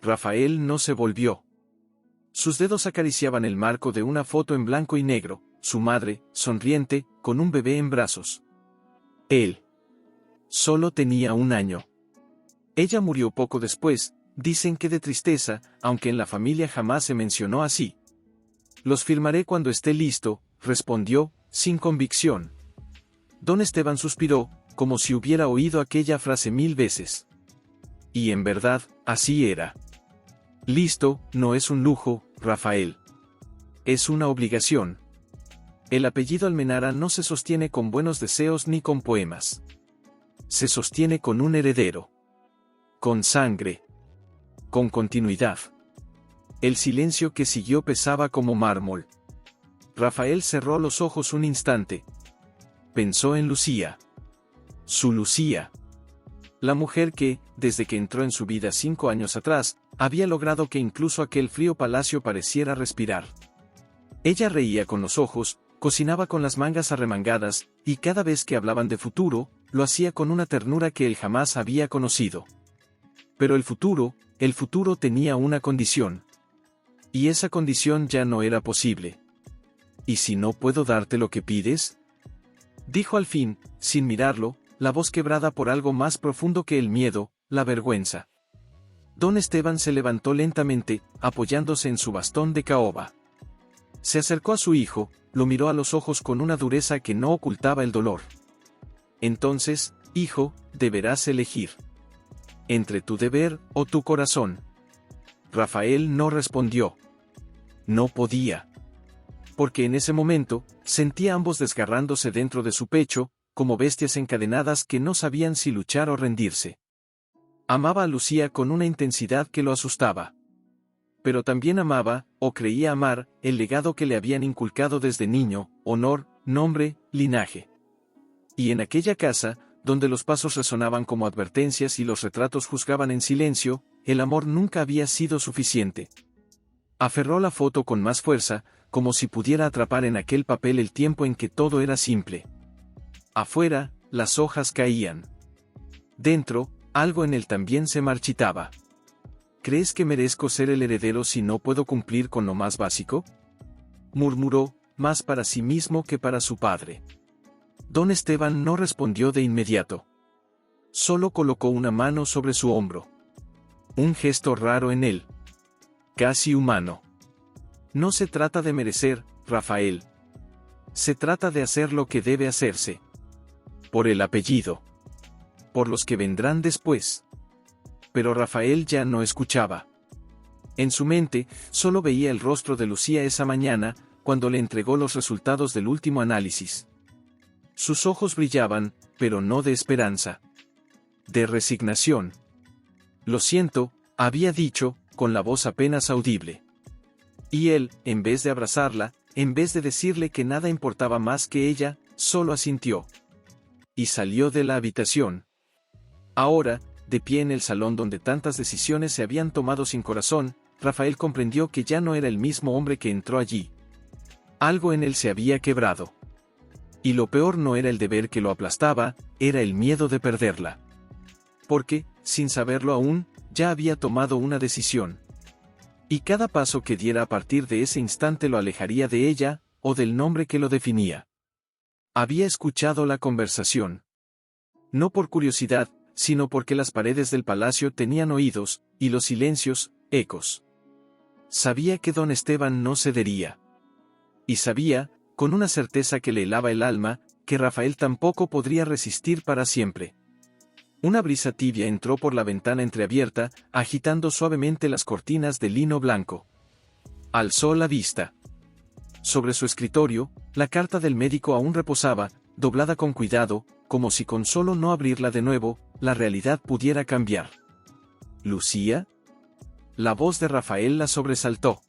Rafael no se volvió. Sus dedos acariciaban el marco de una foto en blanco y negro, su madre, sonriente, con un bebé en brazos. Él solo tenía 1 año. Ella murió poco después, dicen que de tristeza, aunque en la familia jamás se mencionó así. Los firmaré cuando esté listo, respondió, sin convicción. Don Esteban suspiró, como si hubiera oído aquella frase 1000 veces. Y en verdad, así era. Listo, no es un lujo, Rafael. Es una obligación. El apellido Almenara no se sostiene con buenos deseos ni con poemas. Se sostiene con un heredero. Con sangre. Con continuidad. El silencio que siguió pesaba como mármol. Rafael cerró los ojos un instante. Pensó en Lucía. Su Lucía. La mujer que, desde que entró en su vida 5 años atrás, había logrado que incluso aquel frío palacio pareciera respirar. Ella reía con los ojos, cocinaba con las mangas arremangadas, y cada vez que hablaban de futuro, lo hacía con una ternura que él jamás había conocido. Pero el futuro tenía una condición. Y esa condición ya no era posible. ¿Y si no puedo darte lo que pides? Dijo al fin, sin mirarlo, la voz quebrada por algo más profundo que el miedo, la vergüenza. Don Esteban se levantó lentamente, apoyándose en su bastón de caoba. Se acercó a su hijo, lo miró a los ojos con una dureza que no ocultaba el dolor. Entonces, hijo, deberás elegir. Entre tu deber o tu corazón. Rafael no respondió. No podía. Porque en ese momento, sentía ambos desgarrándose dentro de su pecho, como bestias encadenadas que no sabían si luchar o rendirse. Amaba a Lucía con una intensidad que lo asustaba. Pero también amaba, o creía amar, el legado que le habían inculcado desde niño, honor, nombre, linaje. Y en aquella casa, donde los pasos resonaban como advertencias y los retratos juzgaban en silencio, el amor nunca había sido suficiente. Aferró la foto con más fuerza, como si pudiera atrapar en aquel papel el tiempo en que todo era simple. Afuera, las hojas caían. Dentro, algo en él también se marchitaba. ¿Crees que merezco ser el heredero si no puedo cumplir con lo más básico? Murmuró, más para sí mismo que para su padre. Don Esteban no respondió de inmediato. Solo colocó una mano sobre su hombro. Un gesto raro en él. Casi humano. No se trata de merecer, Rafael. Se trata de hacer lo que debe hacerse. Por el apellido. Por los que vendrán después. Pero Rafael ya no escuchaba. En su mente, solo veía el rostro de Lucía esa mañana, cuando le entregó los resultados del último análisis. Sus ojos brillaban, pero no de esperanza. De resignación. Lo siento, había dicho, con la voz apenas audible. Y él, en vez de abrazarla, en vez de decirle que nada importaba más que ella, solo asintió. Y salió de la habitación. Ahora, de pie en el salón donde tantas decisiones se habían tomado sin corazón, Rafael comprendió que ya no era el mismo hombre que entró allí. Algo en él se había quebrado. Y lo peor no era el deber que lo aplastaba, era el miedo de perderla. Porque, sin saberlo aún, ya había tomado una decisión. Y cada paso que diera a partir de ese instante lo alejaría de ella, o del nombre que lo definía. Había escuchado la conversación. No por curiosidad, sino porque las paredes del palacio tenían oídos, y los silencios, ecos. Sabía que don Esteban no cedería. Y sabía, con una certeza que le helaba el alma, que Rafael tampoco podría resistir para siempre. Una brisa tibia entró por la ventana entreabierta, agitando suavemente las cortinas de lino blanco. Alzó la vista. Sobre su escritorio, la carta del médico aún reposaba, doblada con cuidado, como si con solo no abrirla de nuevo, la realidad pudiera cambiar. ¿Lucía? La voz de Rafael la sobresaltó.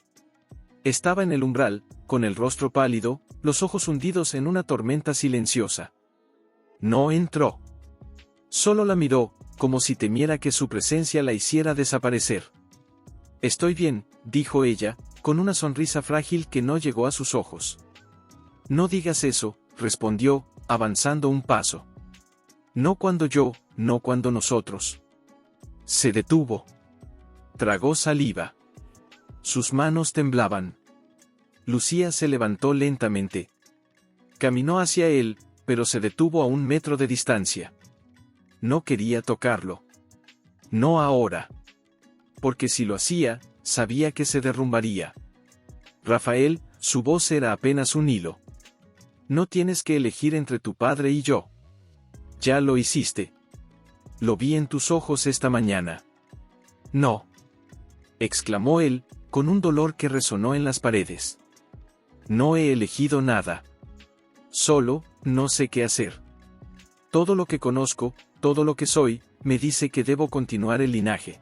Estaba en el umbral, con el rostro pálido, los ojos hundidos en una tormenta silenciosa. No entró. Solo la miró, como si temiera que su presencia la hiciera desaparecer. Estoy bien, dijo ella, con una sonrisa frágil que no llegó a sus ojos. No digas eso, respondió, avanzando un paso. No cuando yo, no cuando nosotros. Se detuvo. Tragó saliva. Sus manos temblaban. Lucía se levantó lentamente. Caminó hacia él, pero se detuvo a 1 metro de distancia. No quería tocarlo. No ahora. Porque si lo hacía, sabía que se derrumbaría. Rafael, su voz era apenas un hilo. No tienes que elegir entre tu padre y yo. Ya lo hiciste. Lo vi en tus ojos esta mañana. No. Exclamó él, con un dolor que resonó en las paredes. No he elegido nada. Solo, no sé qué hacer. Todo lo que conozco, todo lo que soy, me dice que debo continuar el linaje.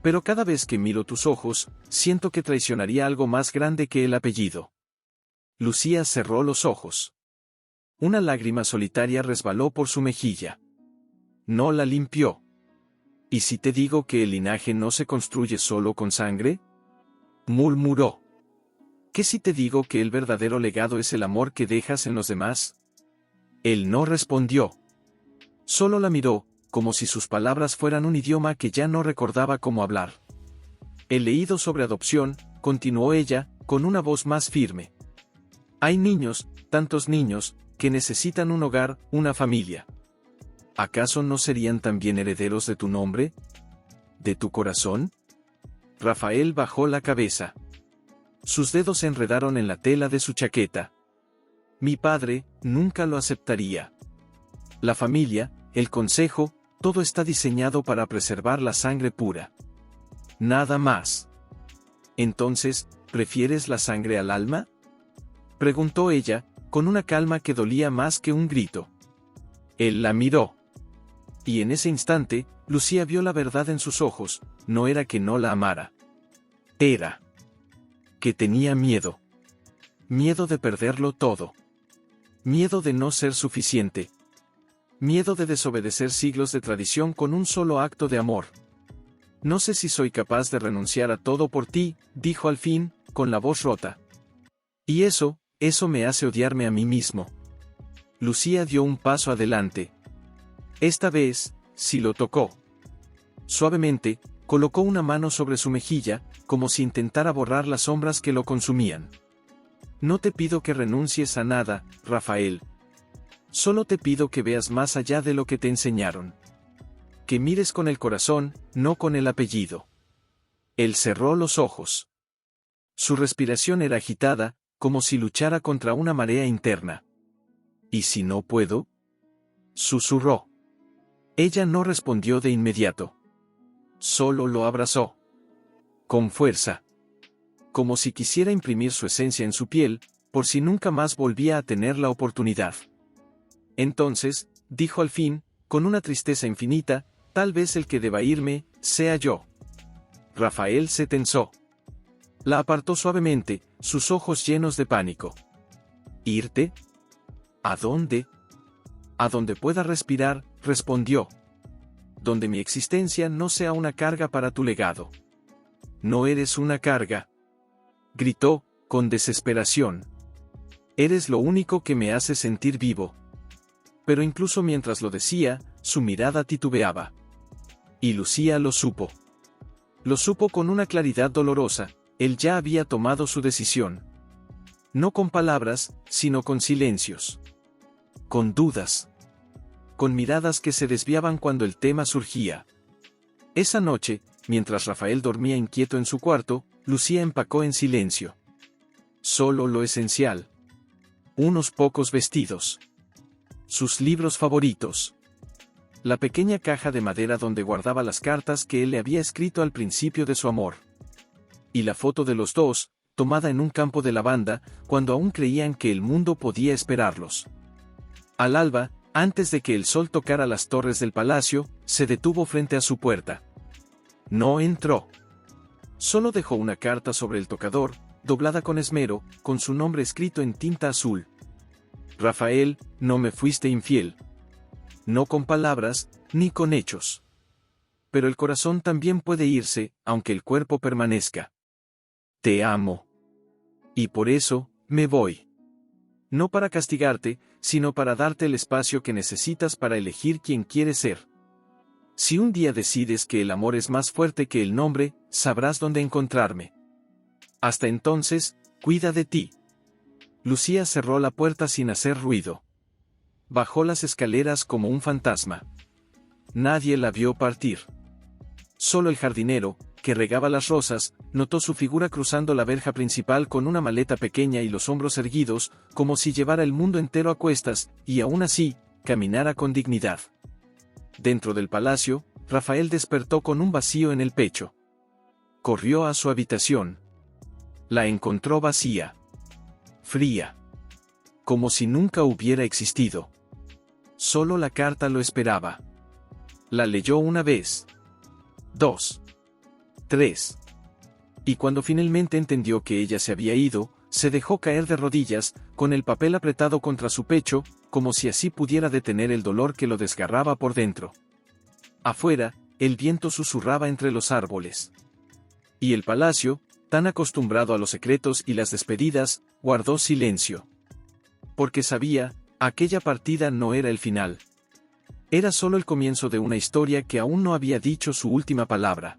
Pero cada vez que miro tus ojos, siento que traicionaría algo más grande que el apellido. Lucía cerró los ojos. Una lágrima solitaria resbaló por su mejilla. No la limpió. ¿Y si te digo que el linaje no se construye solo con sangre? Murmuró. ¿Qué si te digo que el verdadero legado es el amor que dejas en los demás? Él no respondió. Solo la miró, como si sus palabras fueran un idioma que ya no recordaba cómo hablar. He leído sobre adopción, continuó ella, con una voz más firme. Hay niños, tantos niños, que necesitan un hogar, una familia. ¿Acaso no serían también herederos de tu nombre? ¿De tu corazón? Rafael bajó la cabeza. Sus dedos se enredaron en la tela de su chaqueta. Mi padre nunca lo aceptaría. La familia, el consejo, todo está diseñado para preservar la sangre pura. Nada más. Entonces, ¿prefieres la sangre al alma? Preguntó ella, con una calma que dolía más que un grito. Él la miró. Y en ese instante, Lucía vio la verdad en sus ojos. No era que no la amara. Era que tenía miedo. Miedo de perderlo todo. Miedo de no ser suficiente. Miedo de desobedecer siglos de tradición con un solo acto de amor. No sé si soy capaz de renunciar a todo por ti, dijo al fin, con la voz rota. Y eso me hace odiarme a mí mismo. Lucía dio un paso adelante. Esta vez, sí lo tocó. Suavemente, colocó una mano sobre su mejilla, como si intentara borrar las sombras que lo consumían. No te pido que renuncies a nada, Rafael. Solo te pido que veas más allá de lo que te enseñaron. Que mires con el corazón, no con el apellido. Él cerró los ojos. Su respiración era agitada, como si luchara contra una marea interna. ¿Y si no puedo? Susurró. Ella no respondió de inmediato. Solo lo abrazó. Con fuerza. Como si quisiera imprimir su esencia en su piel, por si nunca más volvía a tener la oportunidad. Entonces, dijo al fin, con una tristeza infinita, tal vez el que deba irme, sea yo. Rafael se tensó. La apartó suavemente, sus ojos llenos de pánico. ¿Irte? ¿A dónde? A donde pueda respirar, respondió. Donde mi existencia no sea una carga para tu legado. No eres una carga. Gritó, con desesperación. Eres lo único que me hace sentir vivo. Pero incluso mientras lo decía, su mirada titubeaba. Y Lucía lo supo. Lo supo con una claridad dolorosa, él ya había tomado su decisión. No con palabras, sino con silencios. Con dudas. Con miradas que se desviaban cuando el tema surgía. Esa noche, mientras Rafael dormía inquieto en su cuarto, Lucía empacó en silencio. Solo lo esencial. Unos pocos vestidos. Sus libros favoritos. La pequeña caja de madera donde guardaba las cartas que él le había escrito al principio de su amor. Y la foto de los dos, tomada en un campo de lavanda, cuando aún creían que el mundo podía esperarlos. Al alba, antes de que el sol tocara las torres del palacio, se detuvo frente a su puerta. No entró. Solo dejó una carta sobre el tocador, doblada con esmero, con su nombre escrito en tinta azul. Rafael, no me fuiste infiel. No con palabras, ni con hechos. Pero el corazón también puede irse, aunque el cuerpo permanezca. Te amo. Y por eso, me voy. No para castigarte, sino para darte el espacio que necesitas para elegir quién quieres ser. Si un día decides que el amor es más fuerte que el nombre, sabrás dónde encontrarme. Hasta entonces, cuida de ti. Lucía cerró la puerta sin hacer ruido. Bajó las escaleras como un fantasma. Nadie la vio partir. Solo el jardinero, que regaba las rosas, notó su figura cruzando la verja principal con una maleta pequeña y los hombros erguidos, como si llevara el mundo entero a cuestas, y aún así, caminara con dignidad. Dentro del palacio, Rafael despertó con un vacío en el pecho. Corrió a su habitación. La encontró vacía. Fría. Como si nunca hubiera existido. Solo la carta lo esperaba. La leyó una vez. 2. 3. Y cuando finalmente entendió que ella se había ido, se dejó caer de rodillas, con el papel apretado contra su pecho, como si así pudiera detener el dolor que lo desgarraba por dentro. Afuera, el viento susurraba entre los árboles. Y el palacio, tan acostumbrado a los secretos y las despedidas, guardó silencio. Porque sabía, aquella partida no era el final. Era solo el comienzo de una historia que aún no había dicho su última palabra.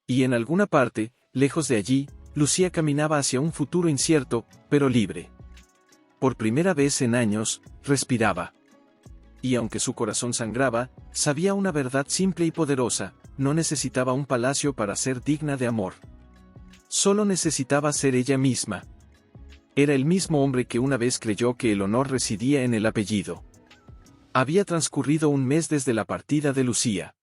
Y en alguna parte, lejos de allí, Lucía caminaba hacia un futuro incierto, pero libre. Por primera vez en años, respiraba. Y aunque su corazón sangraba, sabía una verdad simple y poderosa: no necesitaba un palacio para ser digna de amor. Solo necesitaba ser ella misma. Era el mismo hombre que una vez creyó que el honor residía en el apellido. Había transcurrido un mes desde la partida de Lucía.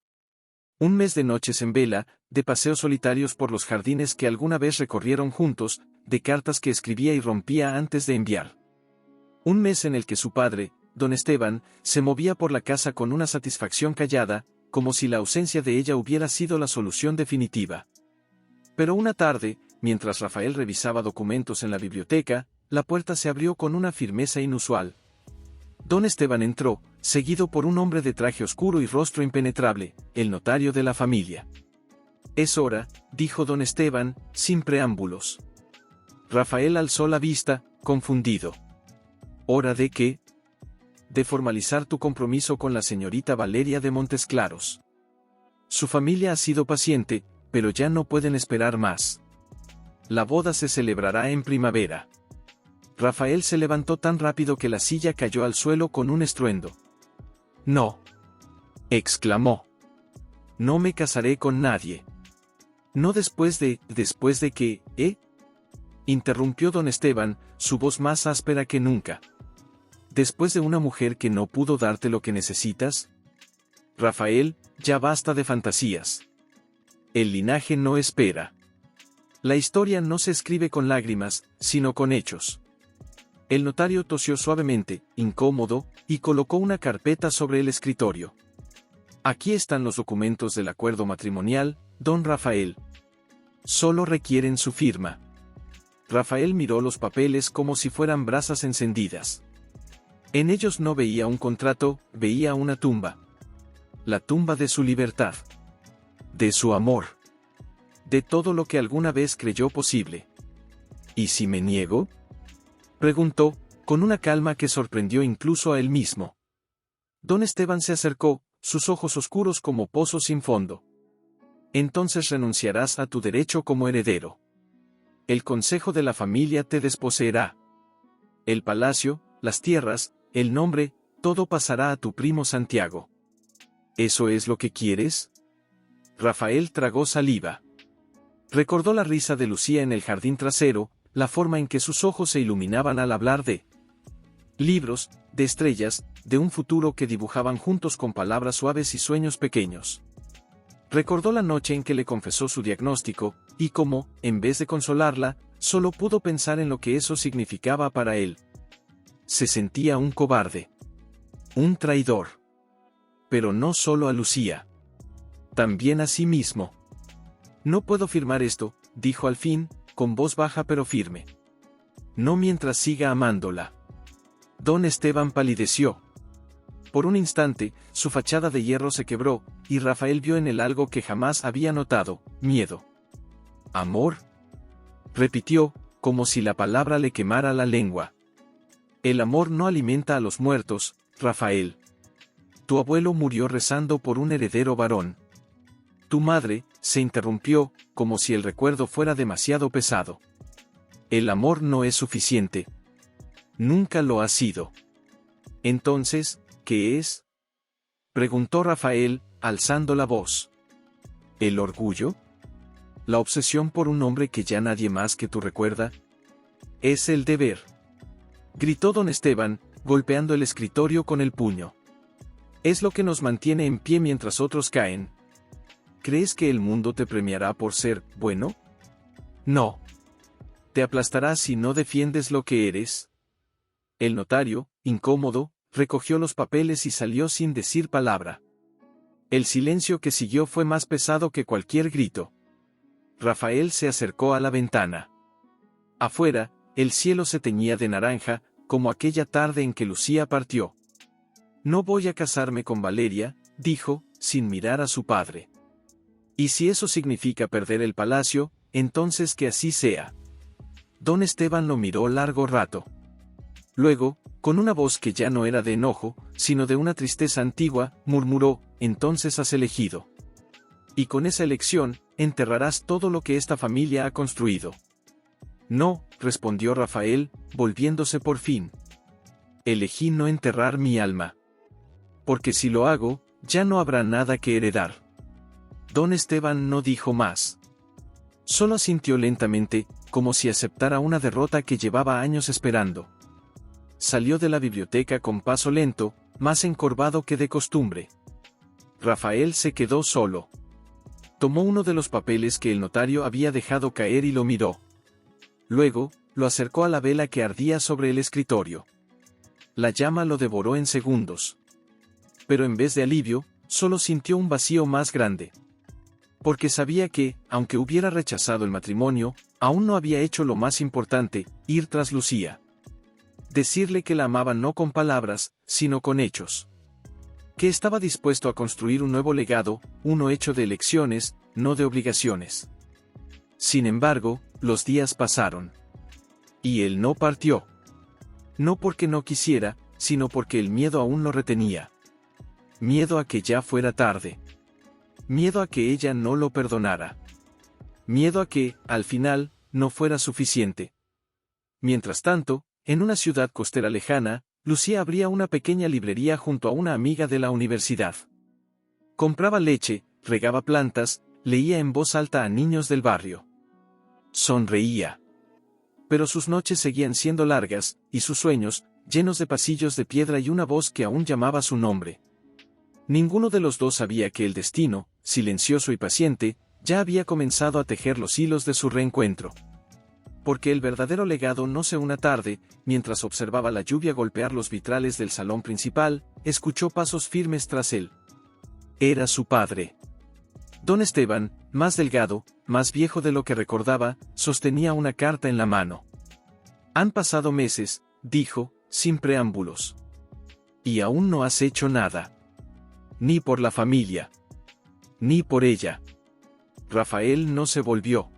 Un mes de noches en vela, de paseos solitarios por los jardines que alguna vez recorrieron juntos, de cartas que escribía y rompía antes de enviar. Un mes en el que su padre, don Esteban, se movía por la casa con una satisfacción callada, como si la ausencia de ella hubiera sido la solución definitiva. Pero una tarde, mientras Rafael revisaba documentos en la biblioteca, la puerta se abrió con una firmeza inusual. Don Esteban entró, seguido por un hombre de traje oscuro y rostro impenetrable, el notario de la familia. «Es hora», dijo don Esteban, sin preámbulos. Rafael alzó la vista, confundido. «¿Hora de qué?» «De formalizar tu compromiso con la señorita Valeria de Montesclaros. Su familia ha sido paciente, pero ya no pueden esperar más. La boda se celebrará en primavera». Rafael se levantó tan rápido que la silla cayó al suelo con un estruendo. «No», exclamó. «No me casaré con nadie». «No después de qué, ¿eh?», interrumpió don Esteban, su voz más áspera que nunca. «¿Después de una mujer que no pudo darte lo que necesitas?» «Rafael, ya basta de fantasías. El linaje no espera. La historia no se escribe con lágrimas, sino con hechos». El notario tosió suavemente, incómodo, y colocó una carpeta sobre el escritorio. «Aquí están los documentos del acuerdo matrimonial, don Rafael. Solo requieren su firma». Rafael miró los papeles como si fueran brasas encendidas. En ellos no veía un contrato, veía una tumba. La tumba de su libertad. De su amor. De todo lo que alguna vez creyó posible. «¿Y si me niego?», preguntó, con una calma que sorprendió incluso a él mismo. Don Esteban se acercó, sus ojos oscuros como pozos sin fondo. «Entonces renunciarás a tu derecho como heredero. El consejo de la familia te desposeerá. El palacio, las tierras, el nombre, todo pasará a tu primo Santiago. ¿Eso es lo que quieres?». Rafael tragó saliva. Recordó la risa de Lucía en el jardín trasero, la forma en que sus ojos se iluminaban al hablar de libros, de estrellas, de un futuro que dibujaban juntos con palabras suaves y sueños pequeños. Recordó la noche en que le confesó su diagnóstico, y cómo, en vez de consolarla, solo pudo pensar en lo que eso significaba para él. Se sentía un cobarde. Un traidor. Pero no solo a Lucía. También a sí mismo. «No puedo firmar esto», dijo al fin, con voz baja pero firme. «No mientras siga amándola». Don Esteban palideció. Por un instante, su fachada de hierro se quebró, y Rafael vio en él algo que jamás había notado: miedo. «¿Amor?», repitió, como si la palabra le quemara la lengua. «El amor no alimenta a los muertos, Rafael. tu abuelo murió rezando por un heredero varón. Tu madre, se interrumpió, como si el recuerdo fuera demasiado pesado. El amor no es suficiente. Nunca lo ha sido. Entonces, ¿qué es? Preguntó Rafael, alzando la voz. ¿El orgullo? ¿La obsesión por un hombre que ya nadie más que tú recuerda? Es el deber. Gritó don Esteban, golpeando el escritorio con el puño. Es lo que nos mantiene en pie mientras otros caen. ¿Crees que el mundo te premiará por ser bueno? No. Te aplastará si no defiendes lo que eres. El notario, incómodo, recogió los papeles y salió sin decir palabra. El silencio que siguió fue más pesado que cualquier grito. Rafael se acercó a la ventana. Afuera, el cielo se teñía de naranja, como aquella tarde en que Lucía partió. No voy a casarme con Valeria, dijo, sin mirar a su padre. Y si eso significa perder el palacio, entonces que así sea. Don Esteban lo miró largo rato. Luego, con una voz que ya no era de enojo, sino de una tristeza antigua, murmuró, entonces has elegido. Y con esa elección, enterrarás todo lo que esta familia ha construido. No, respondió Rafael, volviéndose por fin. Elegí no enterrar mi alma. Porque si lo hago, ya no habrá nada que heredar. Don Esteban no dijo más. Solo asintió lentamente, como si aceptara una derrota que llevaba años esperando. Salió de la biblioteca con paso lento, más encorvado que de costumbre. Rafael se quedó solo. Tomó uno de los papeles que el notario había dejado caer y lo miró. Luego, lo acercó a la vela que ardía sobre el escritorio. La llama lo devoró en segundos. Pero en vez de alivio, solo sintió un vacío más grande. Porque sabía que, aunque hubiera rechazado el matrimonio, aún no había hecho lo más importante, ir tras Lucía. Decirle que la amaba no con palabras, sino con hechos. Que estaba dispuesto a construir un nuevo legado, uno hecho de elecciones, no de obligaciones. Sin embargo, los días pasaron. Y él no partió. No porque no quisiera, sino porque el miedo aún lo retenía. Miedo a que ya fuera tarde. Miedo a que ella no lo perdonara. Miedo a que, al final, no fuera suficiente. Mientras tanto, en una ciudad costera lejana, Lucía abría una pequeña librería junto a una amiga de la universidad. Compraba leche, regaba plantas, leía en voz alta a niños del barrio. Sonreía. Pero sus noches seguían siendo largas, y sus sueños, llenos de pasillos de piedra y una voz que aún llamaba su nombre. Ninguno de los dos sabía que el destino, silencioso y paciente, ya había comenzado a tejer los hilos de su reencuentro. Porque el verdadero legado no se una tarde, mientras observaba la lluvia golpear los vitrales del salón principal, escuchó pasos firmes tras él. Era su padre. Don Esteban, más delgado, más viejo de lo que recordaba, sostenía una carta en la mano. Han pasado meses, dijo, sin preámbulos. Y aún no has hecho nada. Ni por la familia. Ni por ella. Rafael no se volvió.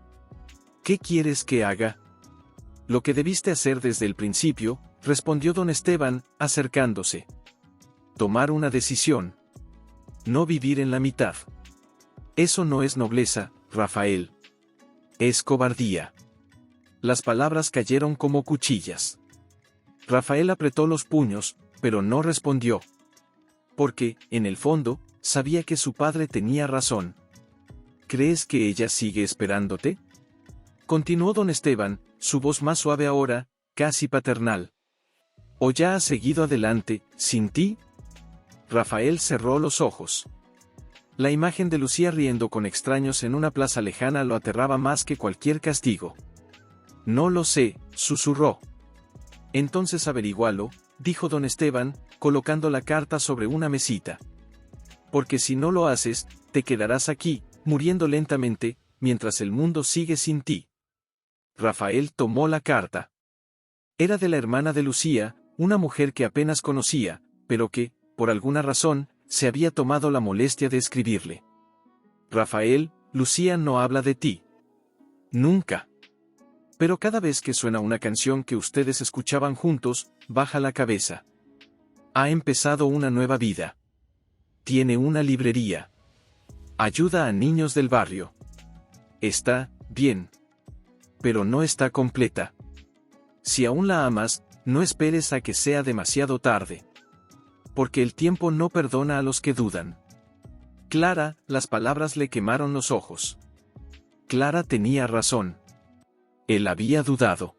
¿Qué quieres que haga? Lo que debiste hacer desde el principio, respondió don Esteban, acercándose. Tomar una decisión. No vivir en la mitad. Eso no es nobleza, Rafael. Es cobardía. Las palabras cayeron como cuchillas. Rafael apretó los puños, pero no respondió. Porque, en el fondo, sabía que su padre tenía razón. ¿Crees que ella sigue esperándote? Continuó don Esteban, su voz más suave ahora, casi paternal. ¿O ya ha seguido adelante, sin ti? Rafael cerró los ojos. La imagen de Lucía riendo con extraños en una plaza lejana lo aterraba más que cualquier castigo. No lo sé, susurró. Entonces averígualo, dijo don Esteban, colocando la carta sobre una mesita. Porque si no lo haces, te quedarás aquí, muriendo lentamente, mientras el mundo sigue sin ti. Rafael tomó la carta. Era de la hermana de Lucía, una mujer que apenas conocía, pero que, por alguna razón, se había tomado la molestia de escribirle. Rafael, Lucía no habla de ti. Nunca. Pero cada vez que suena una canción que ustedes escuchaban juntos, baja la cabeza. Ha empezado una nueva vida. Tiene una librería. Ayuda a niños del barrio. Está bien. Pero no está completa. Si aún la amas, no esperes a que sea demasiado tarde. Porque el tiempo no perdona a los que dudan. Clara, las palabras le quemaron los ojos. Clara tenía razón. Él había dudado.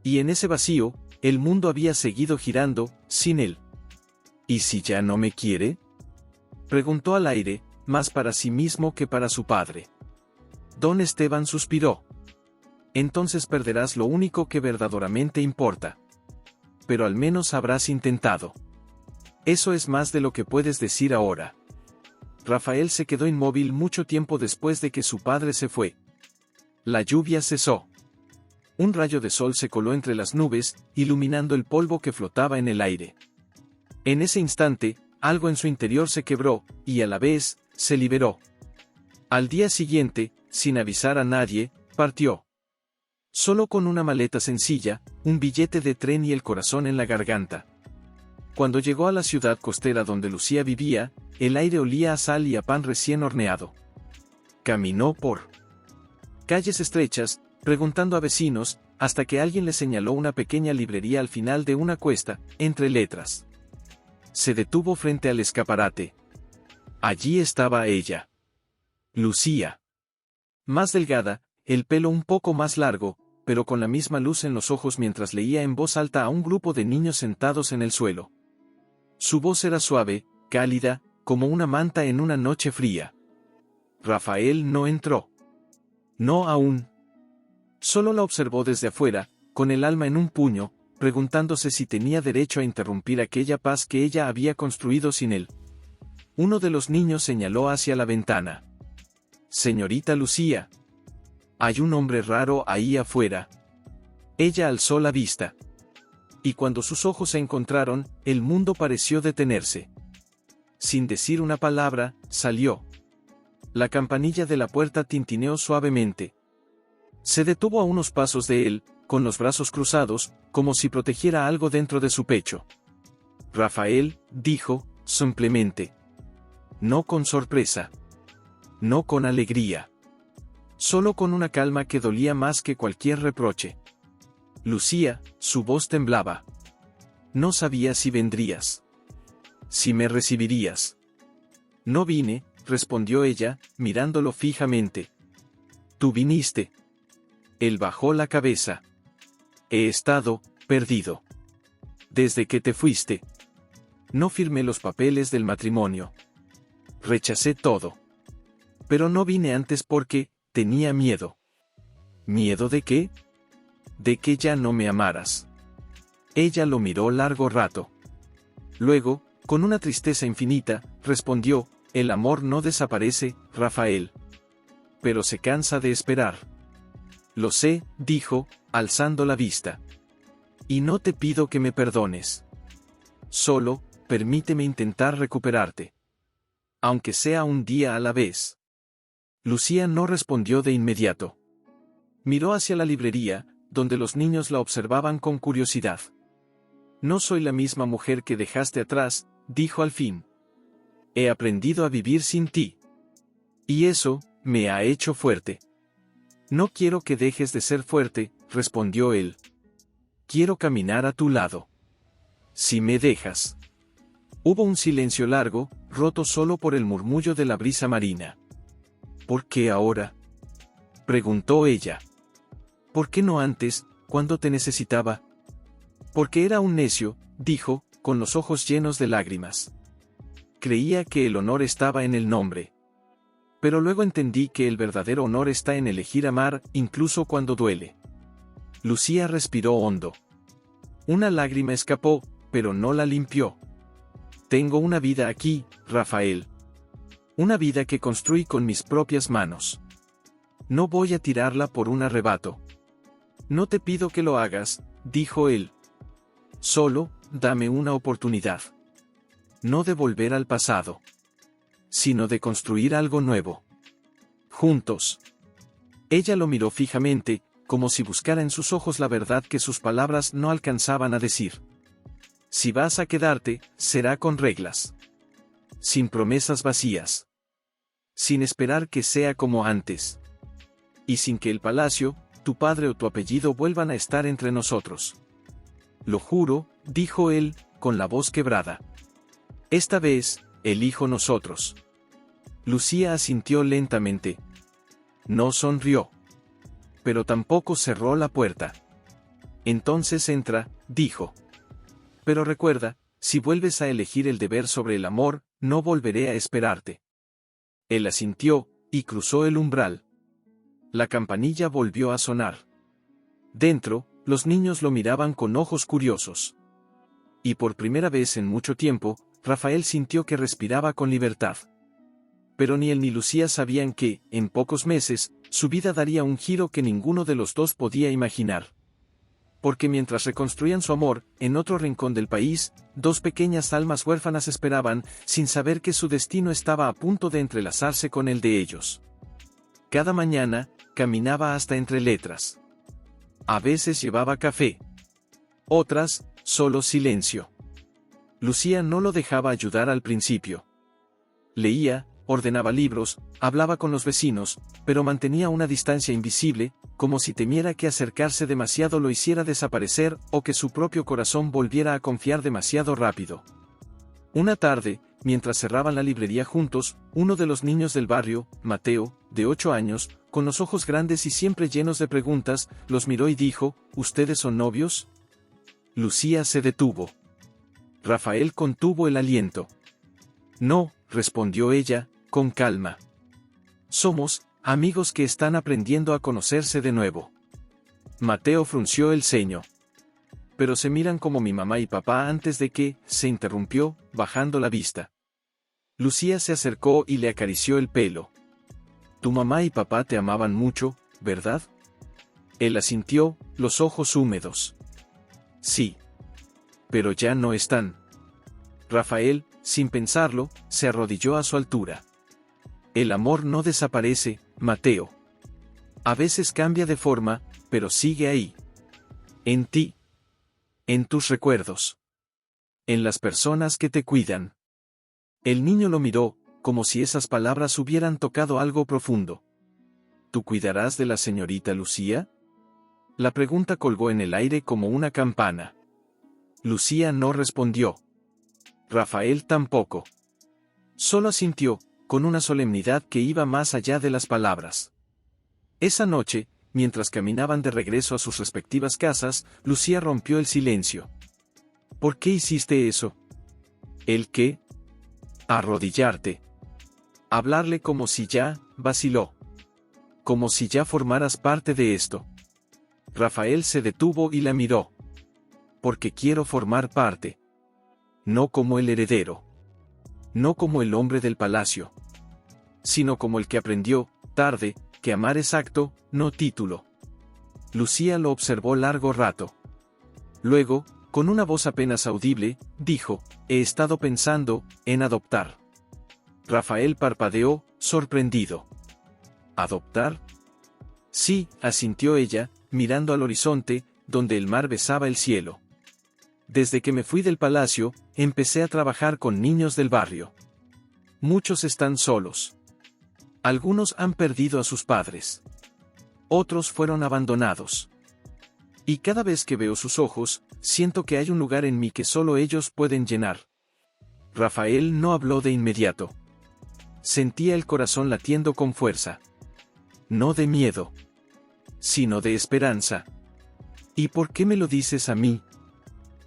Y en ese vacío, el mundo había seguido girando, sin él. ¿Y si ya no me quiere? Preguntó al aire, más para sí mismo que para su padre. Don Esteban suspiró. Entonces perderás lo único que verdaderamente importa. Pero al menos habrás intentado. Eso es más de lo que puedes decir ahora. Rafael se quedó inmóvil mucho tiempo después de que su padre se fue. La lluvia cesó. Un rayo de sol se coló entre las nubes, iluminando el polvo que flotaba en el aire. En ese instante, algo en su interior se quebró, y a la vez, se liberó. Al día siguiente, sin avisar a nadie, partió. Solo con una maleta sencilla, un billete de tren y el corazón en la garganta. Cuando llegó a la ciudad costera donde Lucía vivía, el aire olía a sal y a pan recién horneado. Caminó por calles estrechas, preguntando a vecinos, hasta que alguien le señaló una pequeña librería al final de una cuesta, entre letras. Se detuvo frente al escaparate. Allí estaba ella. Lucía. Más delgada, el pelo un poco más largo, pero con la misma luz en los ojos mientras leía en voz alta a un grupo de niños sentados en el suelo. Su voz era suave, cálida, como una manta en una noche fría. Rafael no entró. No aún. Solo la observó desde afuera, con el alma en un puño, preguntándose si tenía derecho a interrumpir aquella paz que ella había construido sin él. Uno de los niños señaló hacia la ventana. «Señorita Lucía. Hay un hombre raro ahí afuera». Ella alzó la vista. Y cuando sus ojos se encontraron, el mundo pareció detenerse. Sin decir una palabra, salió. La campanilla de la puerta tintineó suavemente. Se detuvo a unos pasos de él, con los brazos cruzados, como si protegiera algo dentro de su pecho. Rafael, dijo, simplemente. No con sorpresa. No con alegría. Solo con una calma que dolía más que cualquier reproche. Lucía, su voz temblaba. No sabía si vendrías. Si me recibirías. No vine, respondió ella, mirándolo fijamente. Tú viniste. Él bajó la cabeza. He estado perdido. Desde que te fuiste. No firmé los papeles del matrimonio. Rechacé todo. Pero no vine antes porque tenía miedo. ¿Miedo de qué? De que ya no me amaras. Ella lo miró largo rato. Luego, con una tristeza infinita, respondió, el amor no desaparece, Rafael. Pero se cansa de esperar. Lo sé, dijo, alzando la vista. Y no te pido que me perdones. Solo, permíteme intentar recuperarte. Aunque sea un día a la vez. Lucía no respondió de inmediato. Miró hacia la librería, donde los niños la observaban con curiosidad. No soy la misma mujer que dejaste atrás, dijo al fin. He aprendido a vivir sin ti. Y eso, me ha hecho fuerte. No quiero que dejes de ser fuerte, respondió él. Quiero caminar a tu lado. Si me dejas. Hubo un silencio largo, roto solo por el murmullo de la brisa marina. ¿Por qué ahora?, preguntó ella. ¿Por qué no antes, cuando te necesitaba? Porque era un necio, dijo, con los ojos llenos de lágrimas. Creía que el honor estaba en el nombre. Pero luego entendí que el verdadero honor está en elegir amar, incluso cuando duele. Lucía respiró hondo. Una lágrima escapó, pero no la limpió. Tengo una vida aquí, Rafael. Una vida que construí con mis propias manos. No voy a tirarla por un arrebato. No te pido que lo hagas, dijo él. Solo, dame una oportunidad. No de volver al pasado, sino de construir algo nuevo. Juntos. Ella lo miró fijamente, como si buscara en sus ojos la verdad que sus palabras no alcanzaban a decir. Si vas a quedarte, será con reglas. sin promesas vacías. Sin esperar que sea como antes. Y sin que el palacio, tu padre o tu apellido vuelvan a estar entre nosotros. Lo juro, dijo él, con la voz quebrada. Esta vez, elijo nosotros. Lucía asintió lentamente. No sonrió. Pero tampoco cerró la puerta. Entonces entra, dijo. Pero recuerda, si vuelves a elegir el deber sobre el amor, no volveré a esperarte. Él asintió, y cruzó el umbral. La campanilla volvió a sonar. Dentro, los niños lo miraban con ojos curiosos. Y por primera vez en mucho tiempo, Rafael sintió que respiraba con libertad. Pero ni él ni Lucía sabían que, en pocos meses, su vida daría un giro que ninguno de los dos podía imaginar. Porque mientras reconstruían su amor, en otro rincón del país, dos pequeñas almas huérfanas esperaban, sin saber que su destino estaba a punto de entrelazarse con el de ellos. Cada mañana, caminaba hasta entre letras. A veces llevaba café. Otras, solo silencio. Lucía no lo dejaba ayudar al principio. Leía, ordenaba libros, hablaba con los vecinos, pero mantenía una distancia invisible, como si temiera que acercarse demasiado lo hiciera desaparecer o que su propio corazón volviera a confiar demasiado rápido. Una tarde, mientras cerraban la librería juntos, uno de los niños del barrio, Mateo, de 8 años, con los ojos grandes y siempre llenos de preguntas, los miró y dijo, ¿Ustedes son novios? Lucía se detuvo. Rafael contuvo el aliento. No, respondió ella, con calma. Somos amigos que están aprendiendo a conocerse de nuevo. Mateo frunció el ceño. Pero se miran como mi mamá y papá antes de que, se interrumpió, bajando la vista. Lucía se acercó y le acarició el pelo. Tu mamá y papá te amaban mucho, ¿verdad? Él asintió, los ojos húmedos. Sí. Pero ya no están. Rafael, sin pensarlo, se arrodilló a su altura. El amor no desaparece, Mateo. A veces cambia de forma, pero sigue ahí. En ti. En tus recuerdos. En las personas que te cuidan. El niño lo miró, como si esas palabras hubieran tocado algo profundo. ¿Tú cuidarás de la señorita Lucía? La pregunta colgó en el aire como una campana. Lucía no respondió. Rafael tampoco. Solo asintió, con una solemnidad que iba más allá de las palabras. Esa noche, mientras caminaban de regreso a sus respectivas casas, Lucía rompió el silencio. ¿Por qué hiciste eso? ¿El qué? Arrodillarte. Hablarle como si ya, vaciló. Como si ya formaras parte de esto. Rafael se detuvo y la miró. Porque quiero formar parte. No como el heredero. No como el hombre del palacio. Sino como el que aprendió, tarde, que amar es acto, no título. Lucía lo observó largo rato. Luego, con una voz apenas audible, dijo, he estado pensando en adoptar. Rafael parpadeó, sorprendido. ¿Adoptar? Sí, asintió ella, mirando al horizonte, donde el mar besaba el cielo. Desde que me fui del palacio, empecé a trabajar con niños del barrio. Muchos están solos. Algunos han perdido a sus padres. Otros fueron abandonados. Y cada vez que veo sus ojos, siento que hay un lugar en mí que solo ellos pueden llenar. Rafael no habló de inmediato. Sentía el corazón latiendo con fuerza. No de miedo, sino de esperanza. ¿Y por qué me lo dices a mí?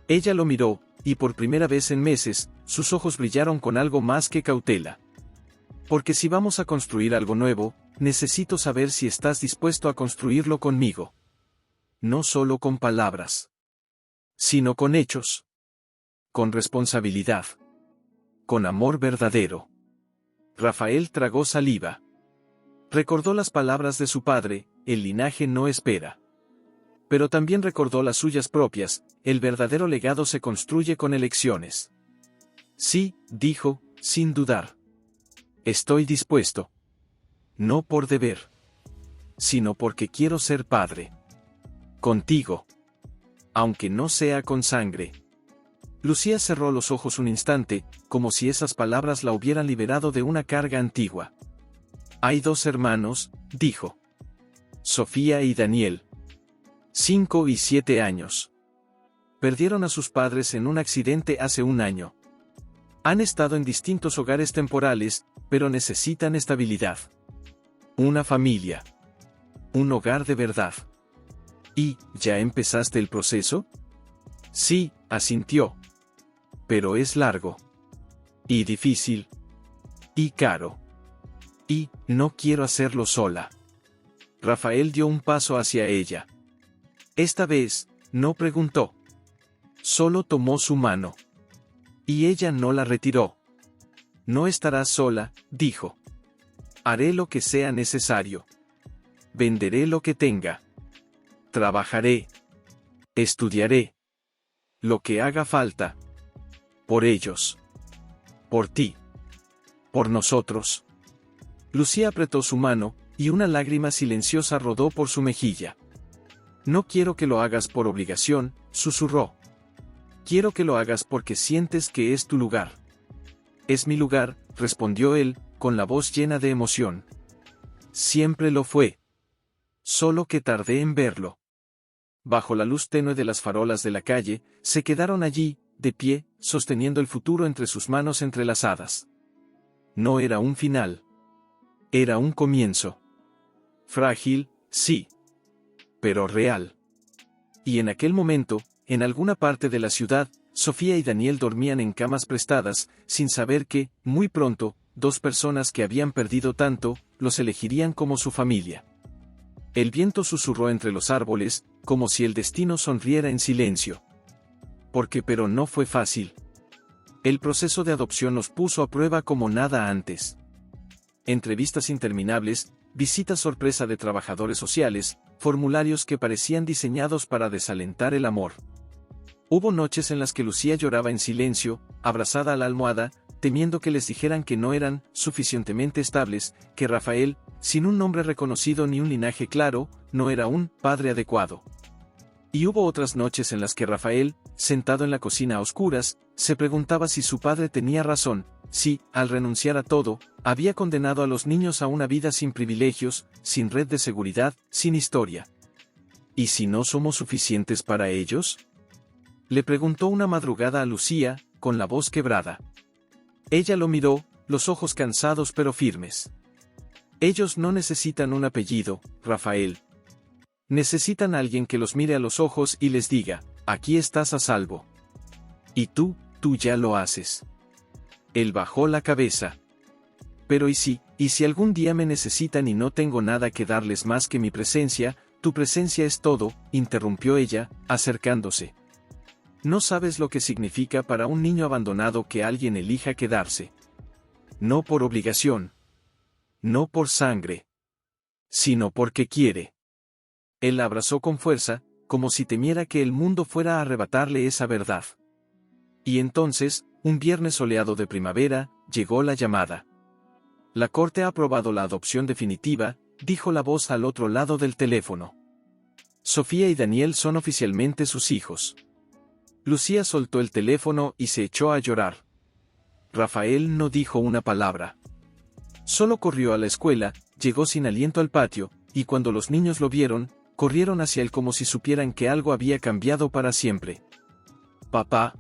Ella lo miró, y por primera vez en meses, sus ojos brillaron con algo más que cautela. Porque si vamos a construir algo nuevo, necesito saber si estás dispuesto a construirlo conmigo. No solo con palabras, sino con hechos. Con responsabilidad. Con amor verdadero. Rafael tragó saliva. Recordó las palabras de su padre, el linaje no espera. Pero también recordó las suyas propias, el verdadero legado se construye con elecciones. Sí, dijo, sin dudar. Estoy dispuesto. No por deber. Sino porque quiero ser padre. Contigo. Aunque no sea con sangre. Lucía cerró los ojos un instante, como si esas palabras la hubieran liberado de una carga antigua. Hay 2 hermanos, dijo. Sofía y Daniel. 5 y 7 años. Perdieron a sus padres en un accidente hace 1 año. Han estado en distintos hogares temporales, pero necesitan estabilidad. Una familia. Un hogar de verdad. ¿Y, ya empezaste el proceso? Sí, asintió. Pero es largo. Y difícil. Y caro. Y, no quiero hacerlo sola. Rafael dio un paso hacia ella. Esta vez, no preguntó. Solo tomó su mano. Y ella no la retiró. No estarás sola, dijo. Haré lo que sea necesario. Venderé lo que tenga. Trabajaré. Estudiaré. Lo que haga falta. Por ellos. Por ti. Por nosotros. Lucía apretó su mano, y una lágrima silenciosa rodó por su mejilla. No quiero que lo hagas por obligación, susurró. Quiero que lo hagas porque sientes que es tu lugar. Es mi lugar, respondió él, con la voz llena de emoción. Siempre lo fue. Solo que tardé en verlo. Bajo la luz tenue de las farolas de la calle, se quedaron allí, de pie, sosteniendo el futuro entre sus manos entrelazadas. No era un final. Era un comienzo. Frágil, sí. Pero real. Y en aquel momento, en alguna parte de la ciudad, Sofía y Daniel dormían en camas prestadas, sin saber que, muy pronto, 2 personas que habían perdido tanto, los elegirían como su familia. El viento susurró entre los árboles, como si el destino sonriera en silencio. Pero no fue fácil. El proceso de adopción nos puso a prueba como nada antes. Entrevistas interminables, visitas sorpresa de trabajadores sociales, formularios que parecían diseñados para desalentar el amor. Hubo noches en las que Lucía lloraba en silencio, abrazada a la almohada, temiendo que les dijeran que no eran suficientemente estables, que Rafael, sin un nombre reconocido ni un linaje claro, no era un padre adecuado. Y hubo otras noches en las que Rafael, sentado en la cocina a oscuras, se preguntaba si su padre tenía razón, si, al renunciar a todo, había condenado a los niños a una vida sin privilegios, sin red de seguridad, sin historia. ¿Y si no somos suficientes para ellos? Le preguntó una madrugada a Lucía, con la voz quebrada. Ella lo miró, los ojos cansados pero firmes. Ellos no necesitan un apellido, Rafael. Necesitan a alguien que los mire a los ojos y les diga, aquí estás a salvo. Y tú ya lo haces. Él bajó la cabeza. Pero ¿y si algún día me necesitan y no tengo nada que darles más que mi presencia? Tu presencia es todo, interrumpió ella, acercándose. No sabes lo que significa para un niño abandonado que alguien elija quedarse. No por obligación. No por sangre. Sino porque quiere. Él la abrazó con fuerza, como si temiera que el mundo fuera a arrebatarle esa verdad. Y entonces, un viernes soleado de primavera, llegó la llamada. La corte ha aprobado la adopción definitiva, dijo la voz al otro lado del teléfono. Sofía y Daniel son oficialmente sus hijos. Lucía soltó el teléfono y se echó a llorar. Rafael no dijo una palabra. Solo corrió a la escuela, llegó sin aliento al patio, y cuando los niños lo vieron, corrieron hacia él como si supieran que algo había cambiado para siempre. «Papá»,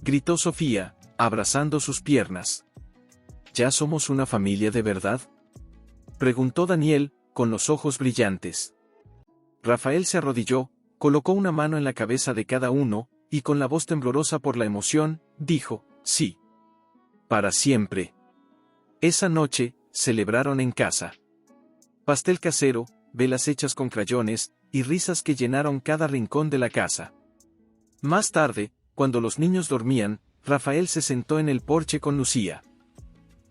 gritó Sofía, abrazando sus piernas. ¿Ya somos una familia de verdad?, preguntó Daniel, con los ojos brillantes. Rafael se arrodilló, colocó una mano en la cabeza de cada uno, y con la voz temblorosa por la emoción, dijo, sí. Para siempre. Esa noche, celebraron en casa. Pastel casero, velas hechas con crayones, y risas que llenaron cada rincón de la casa. Más tarde, cuando los niños dormían, Rafael se sentó en el porche con Lucía.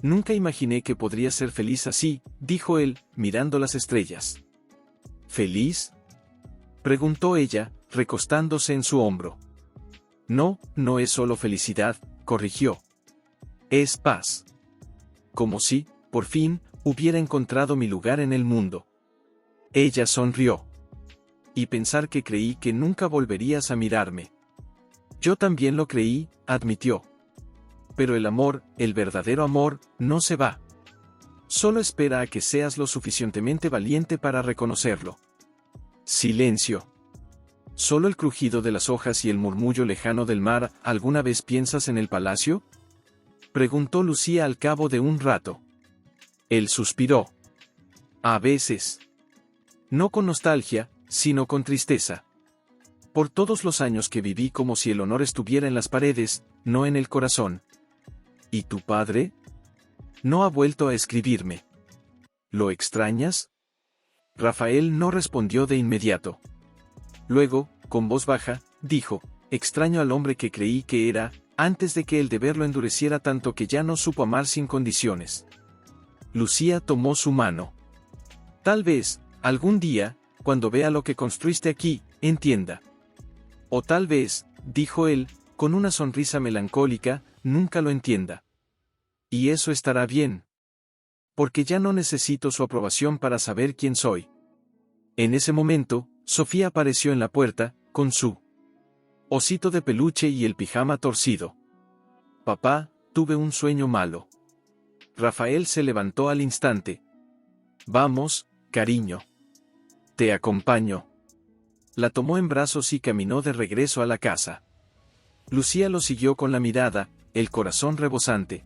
Nunca imaginé que podría ser feliz así, dijo él, mirando las estrellas. ¿Feliz?, preguntó ella, recostándose en su hombro. No es solo felicidad, corrigió. Es paz. Como si, por fin, hubiera encontrado mi lugar en el mundo. Ella sonrió. Y pensar que creí que nunca volverías a mirarme. Yo también lo creí, admitió. Pero el amor, el verdadero amor, no se va. Solo espera a que seas lo suficientemente valiente para reconocerlo. Silencio. Solo el crujido de las hojas y el murmullo lejano del mar. ¿Alguna vez piensas en el palacio?, preguntó Lucía al cabo de un rato. Él suspiró. A veces. No con nostalgia, sino con tristeza. Por todos los años que viví como si el honor estuviera en las paredes, no en el corazón. ¿Y tu padre? No ha vuelto a escribirme. ¿Lo extrañas? Rafael no respondió de inmediato. Luego, con voz baja, dijo: extraño al hombre que creí que era, antes de que el deber lo endureciera tanto que ya no supo amar sin condiciones. Lucía tomó su mano. Tal vez, algún día, cuando vea lo que construiste aquí, entienda. O tal vez, dijo él, con una sonrisa melancólica, nunca lo entienda. Y eso estará bien. Porque ya no necesito su aprobación para saber quién soy. En ese momento, Sofía apareció en la puerta, con su osito de peluche y el pijama torcido. Papá, tuve un sueño malo. Rafael se levantó al instante. Vamos, cariño. Te acompaño. La tomó en brazos y caminó de regreso a la casa. Lucía lo siguió con la mirada, el corazón rebosante.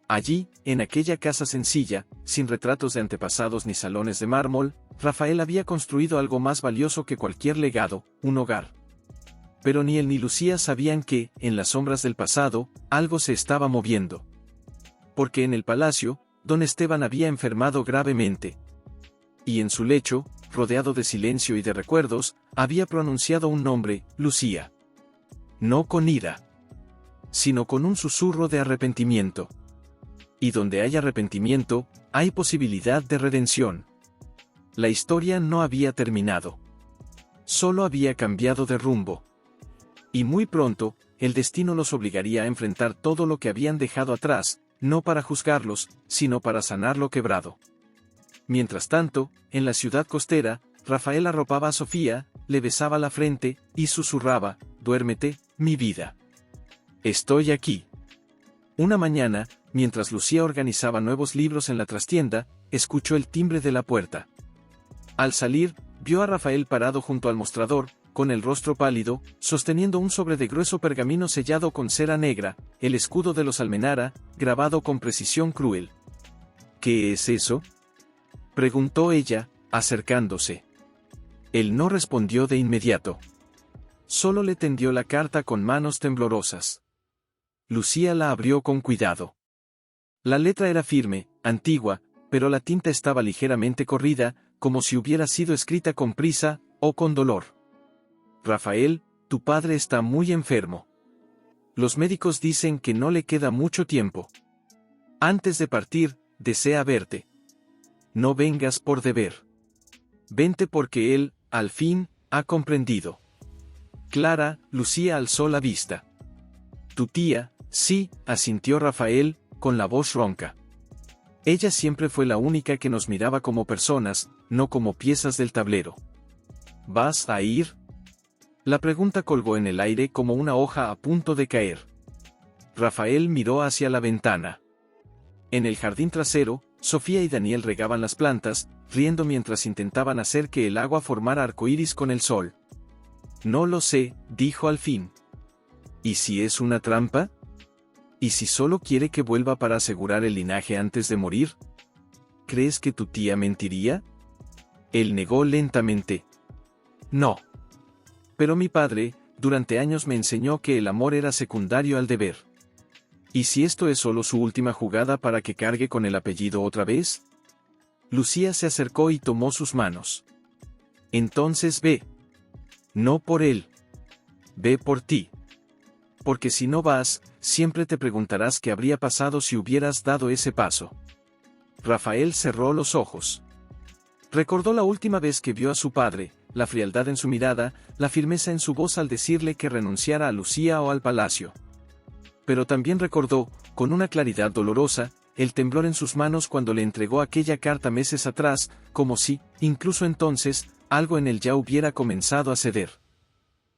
Allí, en aquella casa sencilla, sin retratos de antepasados ni salones de mármol, Rafael había construido algo más valioso que cualquier legado, un hogar. Pero ni él ni Lucía sabían que, en las sombras del pasado, algo se estaba moviendo. Porque en el palacio, don Esteban había enfermado gravemente. Y en su lecho, rodeado de silencio y de recuerdos, había pronunciado un nombre: Lucía. No con ira, sino con un susurro de arrepentimiento. Y donde hay arrepentimiento, hay posibilidad de redención. La historia no había terminado. Solo había cambiado de rumbo. Y muy pronto, el destino los obligaría a enfrentar todo lo que habían dejado atrás, no para juzgarlos, sino para sanar lo quebrado. Mientras tanto, en la ciudad costera, Rafael arropaba a Sofía, le besaba la frente, y susurraba: duérmete, mi vida. Estoy aquí. Una mañana, mientras Lucía organizaba nuevos libros en la trastienda, escuchó el timbre de la puerta. Al salir, vio a Rafael parado junto al mostrador, con el rostro pálido, sosteniendo un sobre de grueso pergamino sellado con cera negra, el escudo de los Almenara, grabado con precisión cruel. ¿Qué es eso?, preguntó ella, acercándose. Él no respondió de inmediato. Solo le tendió la carta con manos temblorosas. Lucía la abrió con cuidado. La letra era firme, antigua, pero la tinta estaba ligeramente corrida, como si hubiera sido escrita con prisa, o con dolor. Rafael, tu padre está muy enfermo. Los médicos dicen que no le queda mucho tiempo. Antes de partir, desea verte. No vengas por deber. Vente porque él, al fin, ha comprendido. Clara, Lucía alzó la vista. Tu tía, sí, asintió Rafael, con la voz ronca. Ella siempre fue la única que nos miraba como personas, no como piezas del tablero. ¿Vas a ir? La pregunta colgó en el aire como una hoja a punto de caer. Rafael miró hacia la ventana. En el jardín trasero, Sofía y Daniel regaban las plantas, riendo mientras intentaban hacer que el agua formara arcoíris con el sol. No lo sé, dijo al fin. ¿Y si es una trampa? ¿Y si solo quiere que vuelva para asegurar el linaje antes de morir? ¿Crees que tu tía mentiría? Él negó lentamente. No. Pero mi padre, durante años me enseñó que el amor era secundario al deber. ¿Y si esto es solo su última jugada para que cargue con el apellido otra vez? Lucía se acercó y tomó sus manos. Entonces ve. No por él. Ve por ti. Porque si no vas, siempre te preguntarás qué habría pasado si hubieras dado ese paso. Rafael cerró los ojos. Recordó la última vez que vio a su padre, la frialdad en su mirada, la firmeza en su voz al decirle que renunciara a Lucía o al palacio. Pero también recordó, con una claridad dolorosa, el temblor en sus manos cuando le entregó aquella carta meses atrás, como si, incluso entonces, algo en él ya hubiera comenzado a ceder.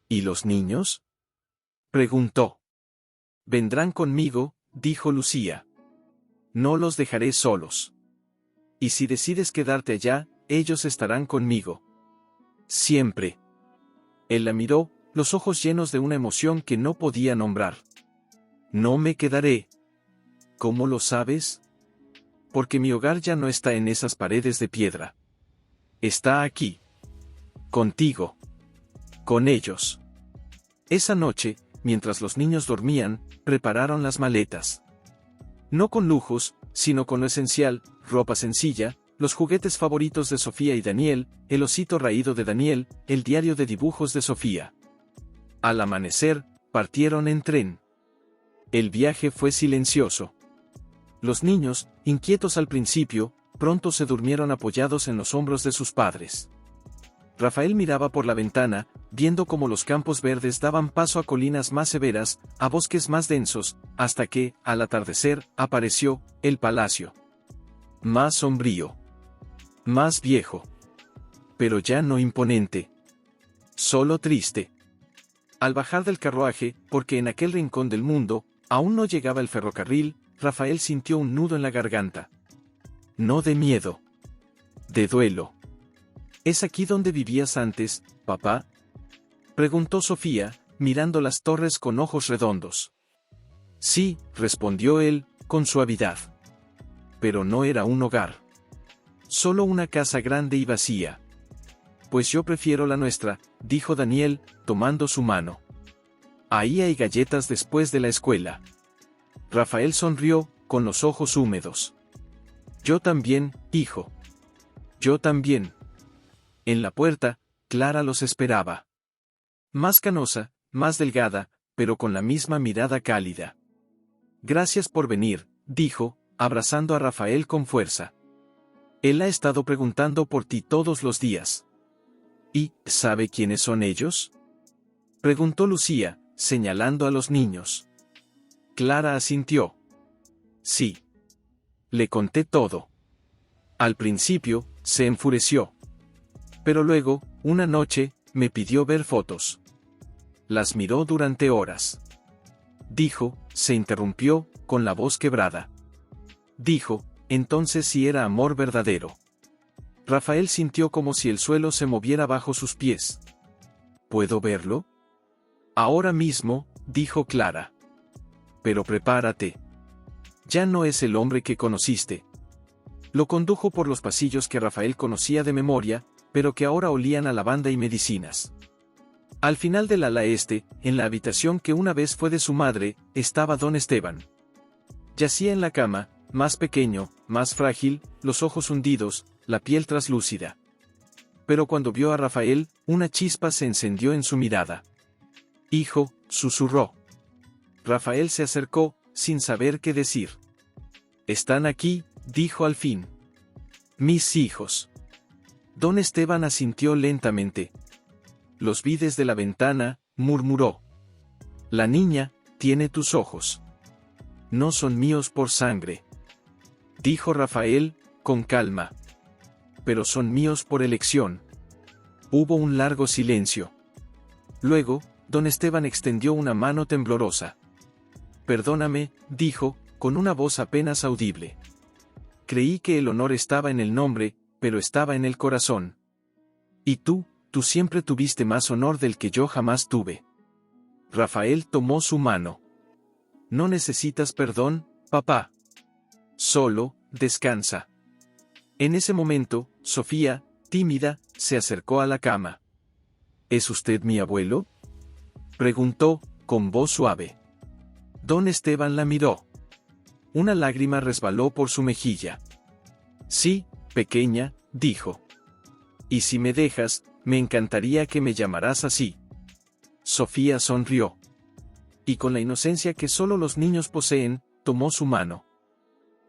¿Y los niños?, Preguntó. Vendrán conmigo, dijo Lucía. No los dejaré solos. Y si decides quedarte allá, ellos estarán conmigo. Siempre. Él la miró, los ojos llenos de una emoción que no podía nombrar. No me quedaré. ¿Cómo lo sabes? Porque mi hogar ya no está en esas paredes de piedra. Está aquí. Contigo. Con ellos. Esa noche, mientras los niños dormían, prepararon las maletas. No con lujos, sino con lo esencial, ropa sencilla, los juguetes favoritos de Sofía y Daniel, el osito raído de Daniel, el diario de dibujos de Sofía. Al amanecer, partieron en tren. El viaje fue silencioso. Los niños, inquietos al principio, pronto se durmieron apoyados en los hombros de sus padres. Rafael miraba por la ventana, viendo cómo los campos verdes daban paso a colinas más severas, a bosques más densos, hasta que, al atardecer, apareció el palacio. Más sombrío. Más viejo. Pero ya no imponente. Solo triste. Al bajar del carruaje, porque en aquel rincón del mundo, aún no llegaba el ferrocarril, Rafael sintió un nudo en la garganta. No de miedo. De duelo. ¿Es aquí donde vivías antes, papá? Preguntó Sofía, mirando las torres con ojos redondos. Sí, respondió él, con suavidad. Pero no era un hogar. Solo una casa grande y vacía. Pues yo prefiero la nuestra, dijo Daniel, tomando su mano. Ahí hay galletas después de la escuela. Rafael sonrió, con los ojos húmedos. Yo también, hijo. Yo también. En la puerta, Clara los esperaba. Más canosa, más delgada, pero con la misma mirada cálida. Gracias por venir, dijo, abrazando a Rafael con fuerza. Él ha estado preguntando por ti todos los días. ¿Y sabe quiénes son ellos? Preguntó Lucía, señalando a los niños. Clara asintió. Sí. Le conté todo. Al principio, se enfureció. Pero luego, una noche, me pidió ver fotos. Las miró durante horas. Dijo, se interrumpió, con la voz quebrada. Dijo, entonces sí era amor verdadero. Rafael sintió como si el suelo se moviera bajo sus pies. ¿Puedo verlo? Ahora mismo, dijo Clara. Pero prepárate. Ya no es el hombre que conociste. Lo condujo por los pasillos que Rafael conocía de memoria, pero que ahora olían a lavanda y medicinas. Al final del ala este, en la habitación que una vez fue de su madre, estaba don Esteban. Yacía en la cama, más pequeño, más frágil, los ojos hundidos, la piel traslúcida. Pero cuando vio a Rafael, una chispa se encendió en su mirada. Hijo, susurró. Rafael se acercó, sin saber qué decir. Están aquí, dijo al fin. Mis hijos. Don Esteban asintió lentamente. Los vi desde la ventana, murmuró. La niña, tiene tus ojos. No son míos por sangre. Dijo Rafael, con calma. Pero son míos por elección. Hubo un largo silencio. Luego, don Esteban extendió una mano temblorosa. Perdóname, dijo, con una voz apenas audible. Creí que el honor estaba en el nombre, pero estaba en el corazón. Y tú siempre tuviste más honor del que yo jamás tuve. Rafael tomó su mano. No necesitas perdón, papá. Solo, descansa. En ese momento, Sofía, tímida, se acercó a la cama. ¿Es usted mi abuelo? Preguntó, con voz suave. Don Esteban la miró. Una lágrima resbaló por su mejilla. Sí, pequeña, dijo. Y si me dejas, me encantaría que me llamaras así. Sofía sonrió. Y con la inocencia que solo los niños poseen, tomó su mano.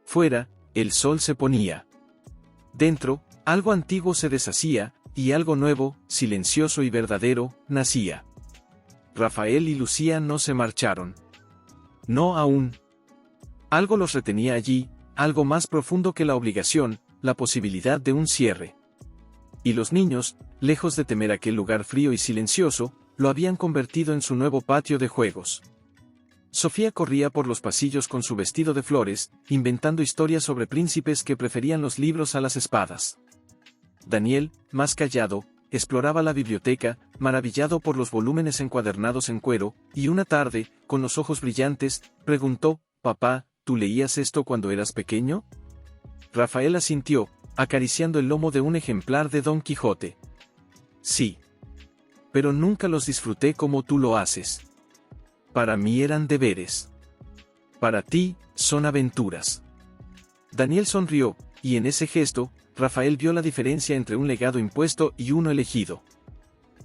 Fuera, el sol se ponía. Dentro, algo antiguo se deshacía, y algo nuevo, silencioso y verdadero, nacía. Rafael y Lucía no se marcharon. No aún. Algo los retenía allí, algo más profundo que la obligación, la posibilidad de un cierre. Y los niños, lejos de temer aquel lugar frío y silencioso, lo habían convertido en su nuevo patio de juegos. Sofía corría por los pasillos con su vestido de flores, inventando historias sobre príncipes que preferían los libros a las espadas. Daniel, más callado, exploraba la biblioteca, maravillado por los volúmenes encuadernados en cuero, y una tarde, con los ojos brillantes, preguntó: «Papá, ¿tú leías esto cuando eras pequeño?». Rafael asintió, acariciando el lomo de un ejemplar de Don Quijote. «Sí. Pero nunca los disfruté como tú lo haces. Para mí eran deberes. Para ti, son aventuras». Daniel sonrió, y en ese gesto, Rafael vio la diferencia entre un legado impuesto y uno elegido.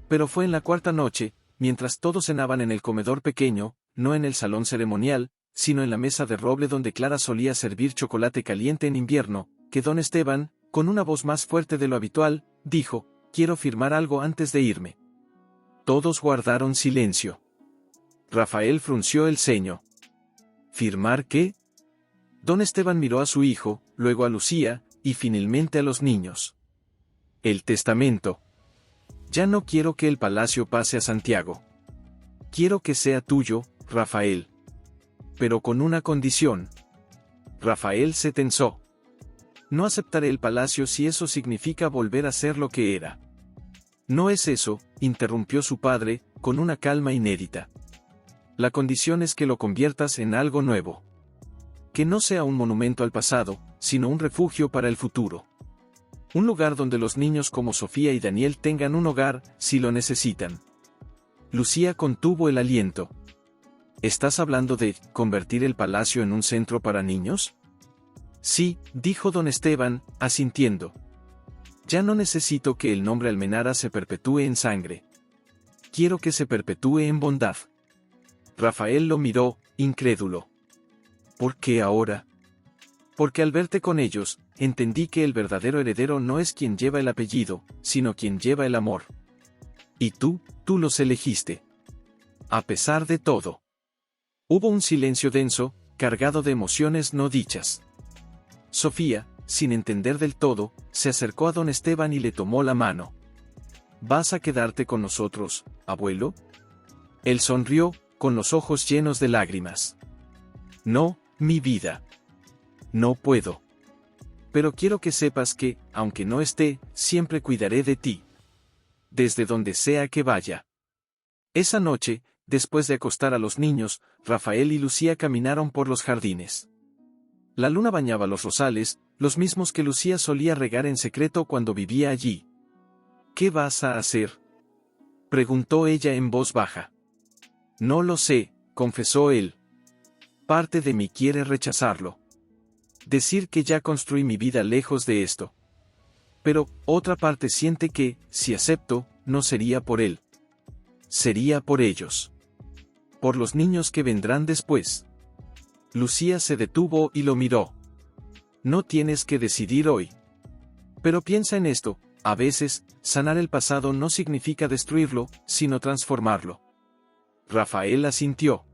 Pero fue en la cuarta noche, mientras todos cenaban en el comedor pequeño, no en el salón ceremonial, sino en la mesa de roble donde Clara solía servir chocolate caliente en invierno, que don Esteban, con una voz más fuerte de lo habitual, dijo: «Quiero firmar algo antes de irme». Todos guardaron silencio. Rafael frunció el ceño. ¿Firmar qué? Don Esteban miró a su hijo, luego a Lucía, y finalmente a los niños. «El testamento. Ya no quiero que el palacio pase a Santiago. Quiero que sea tuyo, Rafael. Pero con una condición». Rafael se tensó. «No aceptaré el palacio si eso significa volver a ser lo que era». «No es eso», interrumpió su padre, con una calma inédita. «La condición es que lo conviertas en algo nuevo. Que no sea un monumento al pasado, sino un refugio para el futuro. Un lugar donde los niños como Sofía y Daniel tengan un hogar, si lo necesitan». Lucía contuvo el aliento. «¿Estás hablando de convertir el palacio en un centro para niños?». «Sí», dijo don Esteban, asintiendo. «Ya no necesito que el nombre Almenara se perpetúe en sangre. Quiero que se perpetúe en bondad». Rafael lo miró, incrédulo. «¿Por qué ahora?». «Porque al verte con ellos, entendí que el verdadero heredero no es quien lleva el apellido, sino quien lleva el amor. Y tú los elegiste. A pesar de todo». Hubo un silencio denso, cargado de emociones no dichas. Sofía, sin entender del todo, se acercó a don Esteban y le tomó la mano. «¿Vas a quedarte con nosotros, abuelo?». Él sonrió, con los ojos llenos de lágrimas. «No, mi vida. No puedo. Pero quiero que sepas que, aunque no esté, siempre cuidaré de ti. Desde donde sea que vaya». Esa noche, después de acostar a los niños, Rafael y Lucía caminaron por los jardines. La luna bañaba los rosales, los mismos que Lucía solía regar en secreto cuando vivía allí. «¿Qué vas a hacer?», preguntó ella en voz baja. «No lo sé», confesó él. «Parte de mí quiere rechazarlo. Decir que ya construí mi vida lejos de esto. Pero, otra parte siente que, si acepto, no sería por él. Sería por ellos. Por los niños que vendrán después». Lucía se detuvo y lo miró. «No tienes que decidir hoy. Pero piensa en esto, a veces, sanar el pasado no significa destruirlo, sino transformarlo». Rafael asintió.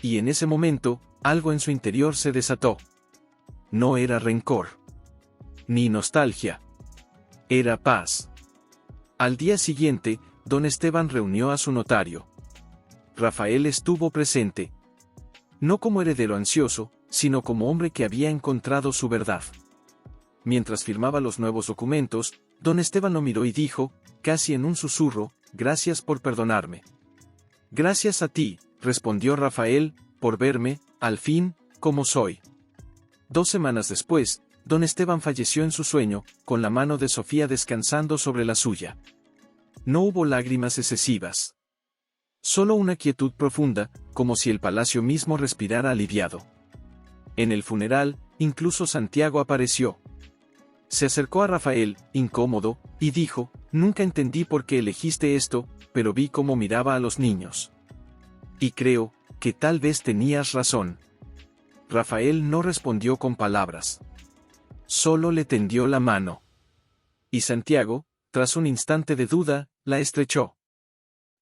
Y en ese momento, algo en su interior se desató. No era rencor. Ni nostalgia. Era paz. Al día siguiente, don Esteban reunió a su notario. Rafael estuvo presente. No como heredero ansioso, sino como hombre que había encontrado su verdad. Mientras firmaba los nuevos documentos, don Esteban lo miró y dijo, casi en un susurro: «Gracias por perdonarme». «Gracias a ti», respondió Rafael, «por verme, al fin, como soy». 2 semanas después, don Esteban falleció en su sueño, con la mano de Sofía descansando sobre la suya. No hubo lágrimas excesivas. Solo una quietud profunda, como si el palacio mismo respirara aliviado. En el funeral, incluso Santiago apareció. Se acercó a Rafael, incómodo, y dijo: «Nunca entendí por qué elegiste esto, pero vi cómo miraba a los niños. Y creo que tal vez tenías razón». Rafael no respondió con palabras. Solo le tendió la mano. Y Santiago, tras un instante de duda, la estrechó.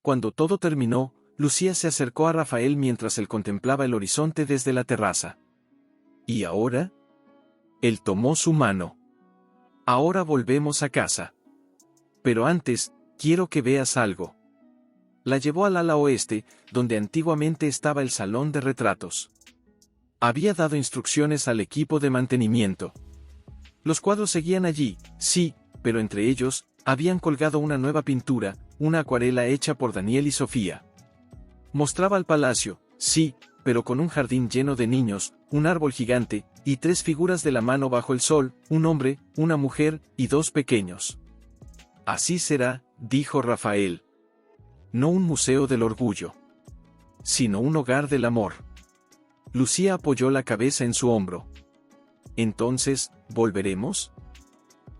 Cuando todo terminó, Lucía se acercó a Rafael mientras él contemplaba el horizonte desde la terraza. «¿Y ahora?». Él tomó su mano. «Ahora volvemos a casa. Pero antes, quiero que veas algo». La llevó al ala oeste, donde antiguamente estaba el salón de retratos. Había dado instrucciones al equipo de mantenimiento. Los cuadros seguían allí, sí, pero entre ellos, habían colgado una nueva pintura, una acuarela hecha por Daniel y Sofía. Mostraba el palacio, sí, pero con un jardín lleno de niños, un árbol gigante, y 3 figuras de la mano bajo el sol, un hombre, una mujer, y 2 pequeños. Así será, dijo Rafael. No un museo del orgullo, sino un hogar del amor. Lucía apoyó la cabeza en su hombro. Entonces, ¿volveremos?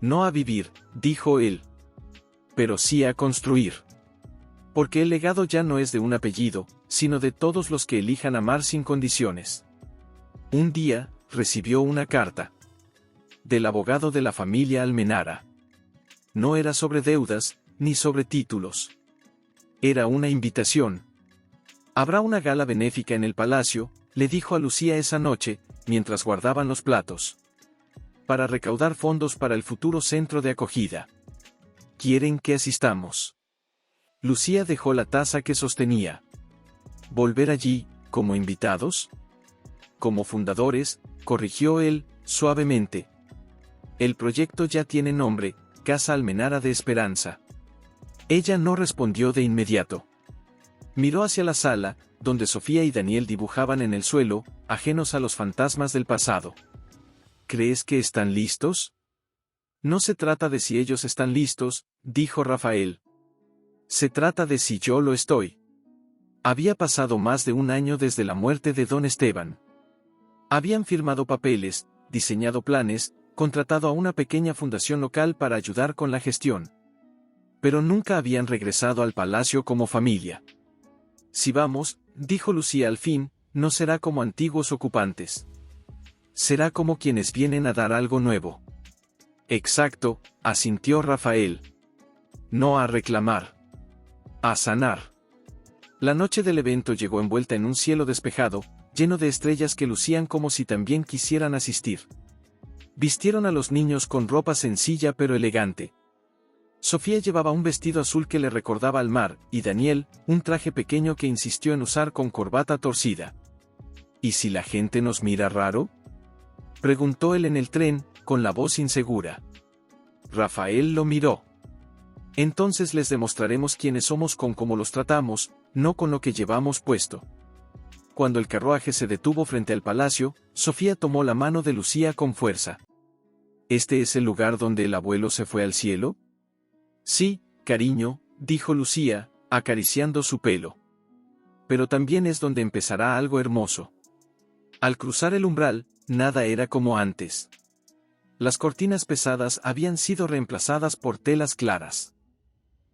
No a vivir, dijo él. Pero sí a construir. Porque el legado ya no es de un apellido, sino de todos los que elijan amar sin condiciones. Un día, recibió una carta. Del abogado de la familia Almenara. No era sobre deudas, ni sobre títulos. Era una invitación. Habrá una gala benéfica en el palacio, le dijo a Lucía esa noche, mientras guardaban los platos. Para recaudar fondos para el futuro centro de acogida. ¿Quieren que asistamos? Lucía dejó la taza que sostenía. ¿Volver allí, como invitados? Como fundadores, corrigió él, suavemente. El proyecto ya tiene nombre, Casa Almenara de Esperanza. Ella no respondió de inmediato. Miró hacia la sala, donde Sofía y Daniel dibujaban en el suelo, ajenos a los fantasmas del pasado. ¿Crees que están listos? No se trata de si ellos están listos, dijo Rafael. Se trata de si yo lo estoy. Había pasado más de un año desde la muerte de don Esteban. Habían firmado papeles, diseñado planes, contratado a una pequeña fundación local para ayudar con la gestión. Pero nunca habían regresado al palacio como familia. Si vamos, dijo Lucía al fin, no será como antiguos ocupantes. Será como quienes vienen a dar algo nuevo. Exacto, asintió Rafael. No a reclamar. A sanar. La noche del evento llegó envuelta en un cielo despejado, lleno de estrellas que lucían como si también quisieran asistir. Vistieron a los niños con ropa sencilla pero elegante. Sofía llevaba un vestido azul que le recordaba al mar, y Daniel, un traje pequeño que insistió en usar con corbata torcida. ¿Y si la gente nos mira raro? Preguntó él en el tren, con la voz insegura. Rafael lo miró. Entonces les demostraremos quiénes somos con cómo los tratamos, no con lo que llevamos puesto. Cuando el carruaje se detuvo frente al palacio, Sofía tomó la mano de Lucía con fuerza. ¿Este es el lugar donde el abuelo se fue al cielo? Sí, cariño, dijo Lucía, acariciando su pelo. Pero también es donde empezará algo hermoso. Al cruzar el umbral, nada era como antes. Las cortinas pesadas habían sido reemplazadas por telas claras.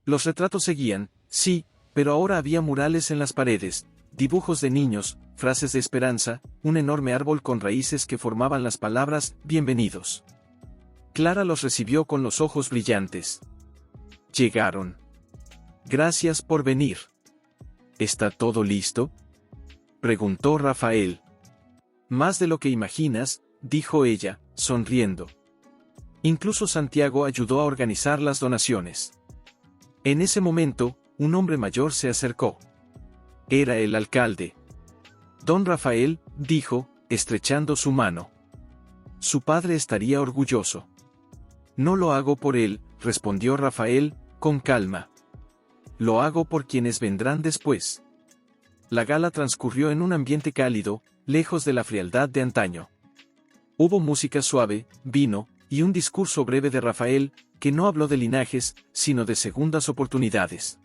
Los retratos seguían, sí, pero ahora había murales en las paredes, dibujos de niños, frases de esperanza, un enorme árbol con raíces que formaban las palabras «Bienvenidos». Clara los recibió con los ojos brillantes. Llegaron. Gracias por venir. ¿Está todo listo? Preguntó Rafael. Más de lo que imaginas, dijo ella, sonriendo. Incluso Santiago ayudó a organizar las donaciones. En ese momento, un hombre mayor se acercó. Era el alcalde. Don Rafael, dijo, estrechando su mano. Su padre estaría orgulloso. No lo hago por él, respondió Rafael, con calma. Lo hago por quienes vendrán después. La gala transcurrió en un ambiente cálido, lejos de la frialdad de antaño. Hubo música suave, vino, y un discurso breve de Rafael, que no habló de linajes, sino de segundas oportunidades.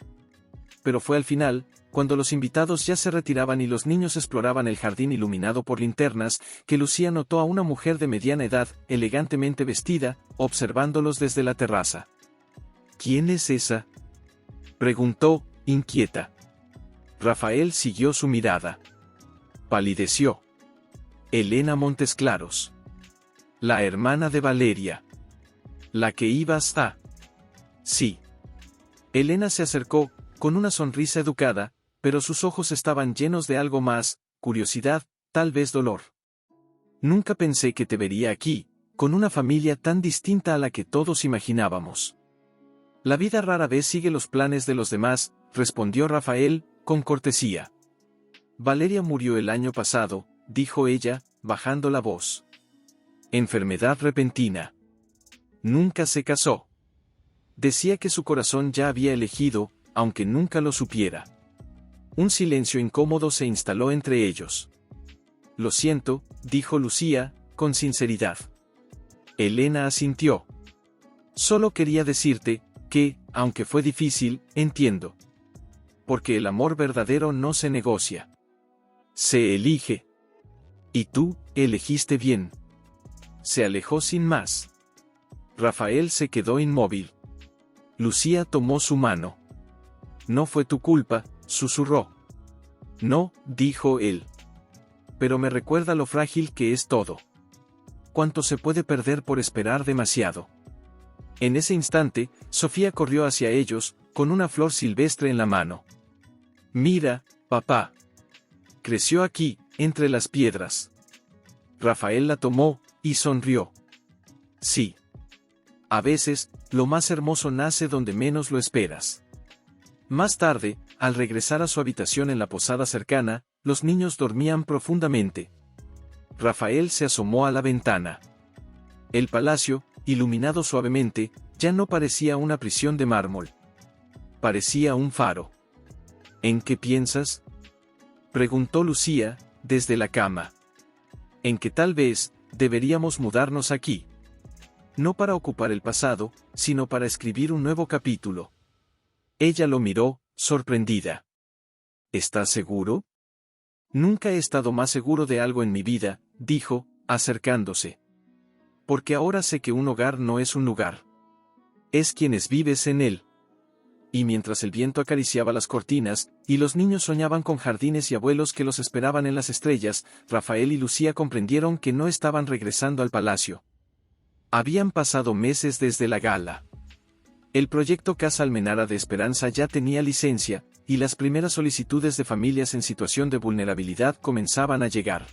Pero fue al final, cuando los invitados ya se retiraban y los niños exploraban el jardín iluminado por linternas, que Lucía notó a una mujer de mediana edad, elegantemente vestida, observándolos desde la terraza. ¿Quién es esa?, preguntó, inquieta. Rafael siguió su mirada. Palideció. Elena Montesclaros. La hermana de Valeria. La que ibas a... Sí. Elena se acercó, con una sonrisa educada, pero sus ojos estaban llenos de algo más, curiosidad, tal vez dolor. Nunca pensé que te vería aquí, con una familia tan distinta a la que todos imaginábamos. La vida rara vez sigue los planes de los demás, respondió Rafael, con cortesía. Valeria murió el año pasado, dijo ella, bajando la voz. Enfermedad repentina. Nunca se casó. Decía que su corazón ya había elegido, aunque nunca lo supiera. Un silencio incómodo se instaló entre ellos. Lo siento, dijo Lucía, con sinceridad. Elena asintió. Solo quería decirte que, aunque fue difícil, entiendo. Porque el amor verdadero no se negocia. Se elige. Y tú, elegiste bien. Se alejó sin más. Rafael se quedó inmóvil. Lucía tomó su mano. No fue tu culpa, susurró. No, dijo él. Pero me recuerda lo frágil que es todo. Cuánto se puede perder por esperar demasiado. En ese instante, Sofía corrió hacia ellos, con una flor silvestre en la mano. Mira, papá. Creció aquí, entre las piedras. Rafael la tomó, y sonrió. Sí. A veces, lo más hermoso nace donde menos lo esperas. Más tarde, al regresar a su habitación en la posada cercana, los niños dormían profundamente. Rafael se asomó a la ventana. El palacio, iluminado suavemente, ya no parecía una prisión de mármol. Parecía un faro. ¿En qué piensas?, preguntó Lucía, desde la cama. En que tal vez, deberíamos mudarnos aquí. No para ocupar el pasado, sino para escribir un nuevo capítulo. Ella lo miró, sorprendida. ¿Estás seguro? Nunca he estado más seguro de algo en mi vida, dijo, acercándose. Porque ahora sé que un hogar no es un lugar. Es quienes vives en él. Y mientras el viento acariciaba las cortinas, y los niños soñaban con jardines y abuelos que los esperaban en las estrellas, Rafael y Lucía comprendieron que no estaban regresando al palacio. Habían pasado meses desde la gala. El proyecto Casa Almenara de Esperanza ya tenía licencia, y las primeras solicitudes de familias en situación de vulnerabilidad comenzaban a llegar.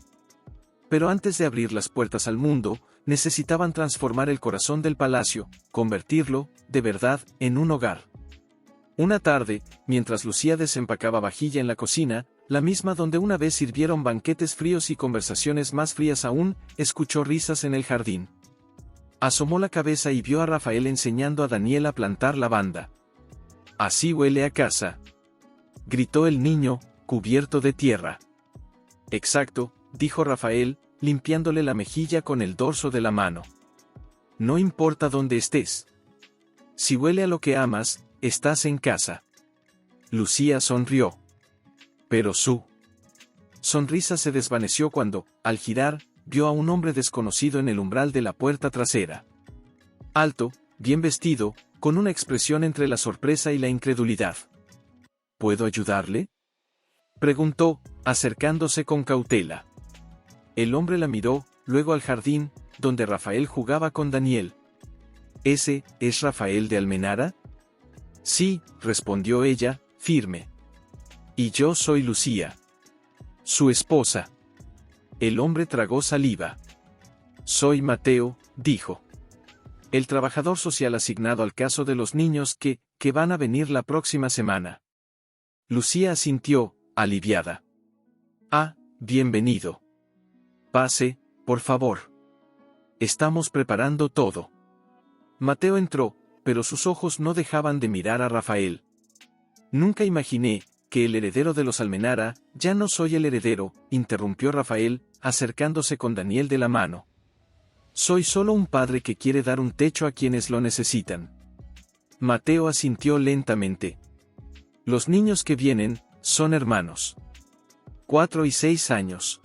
Pero antes de abrir las puertas al mundo, necesitaban transformar el corazón del palacio, convertirlo, de verdad, en un hogar. Una tarde, mientras Lucía desempacaba vajilla en la cocina, la misma donde una vez sirvieron banquetes fríos y conversaciones más frías aún, escuchó risas en el jardín. Asomó la cabeza y vio a Rafael enseñando a Daniel a plantar lavanda. «Así huele a casa», gritó el niño, cubierto de tierra. «Exacto», dijo Rafael, limpiándole la mejilla con el dorso de la mano. «No importa dónde estés. Si huele a lo que amas, estás en casa». Lucía sonrió. Pero su sonrisa se desvaneció cuando, al girar, vio a un hombre desconocido en el umbral de la puerta trasera. Alto, bien vestido, con una expresión entre la sorpresa y la incredulidad. ¿Puedo ayudarle?, preguntó, acercándose con cautela. El hombre la miró, luego al jardín, donde Rafael jugaba con Daniel. ¿Ese es Rafael de Almenara? Sí, respondió ella, firme. Y yo soy Lucía, su esposa. El hombre tragó saliva. Soy Mateo, dijo. El trabajador social asignado al caso de los niños que van a venir la próxima semana. Lucía asintió, aliviada. Ah, bienvenido. Pase, por favor. Estamos preparando todo. Mateo entró, pero sus ojos no dejaban de mirar a Rafael. Nunca imaginé que el heredero de los Almenara, ya no soy el heredero, interrumpió Rafael, acercándose con Daniel de la mano. Soy solo un padre que quiere dar un techo a quienes lo necesitan. Mateo asintió lentamente. Los niños que vienen, son hermanos. 4 y 6 años.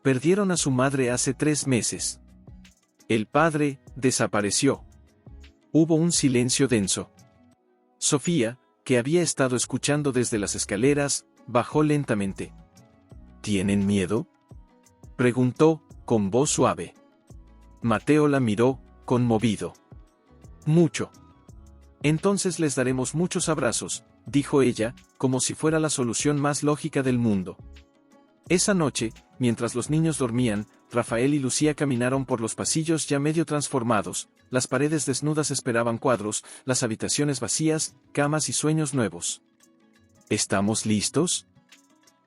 Perdieron a su madre hace 3 meses. El padre, desapareció. Hubo un silencio denso. Sofía, que había estado escuchando desde las escaleras, bajó lentamente. ¿Tienen miedo?, preguntó, con voz suave. Mateo la miró, conmovido. Mucho. Entonces les daremos muchos abrazos, dijo ella, como si fuera la solución más lógica del mundo. Esa noche, mientras los niños dormían, Rafael y Lucía caminaron por los pasillos ya medio transformados, las paredes desnudas esperaban cuadros, las habitaciones vacías, camas y sueños nuevos. ¿Estamos listos?,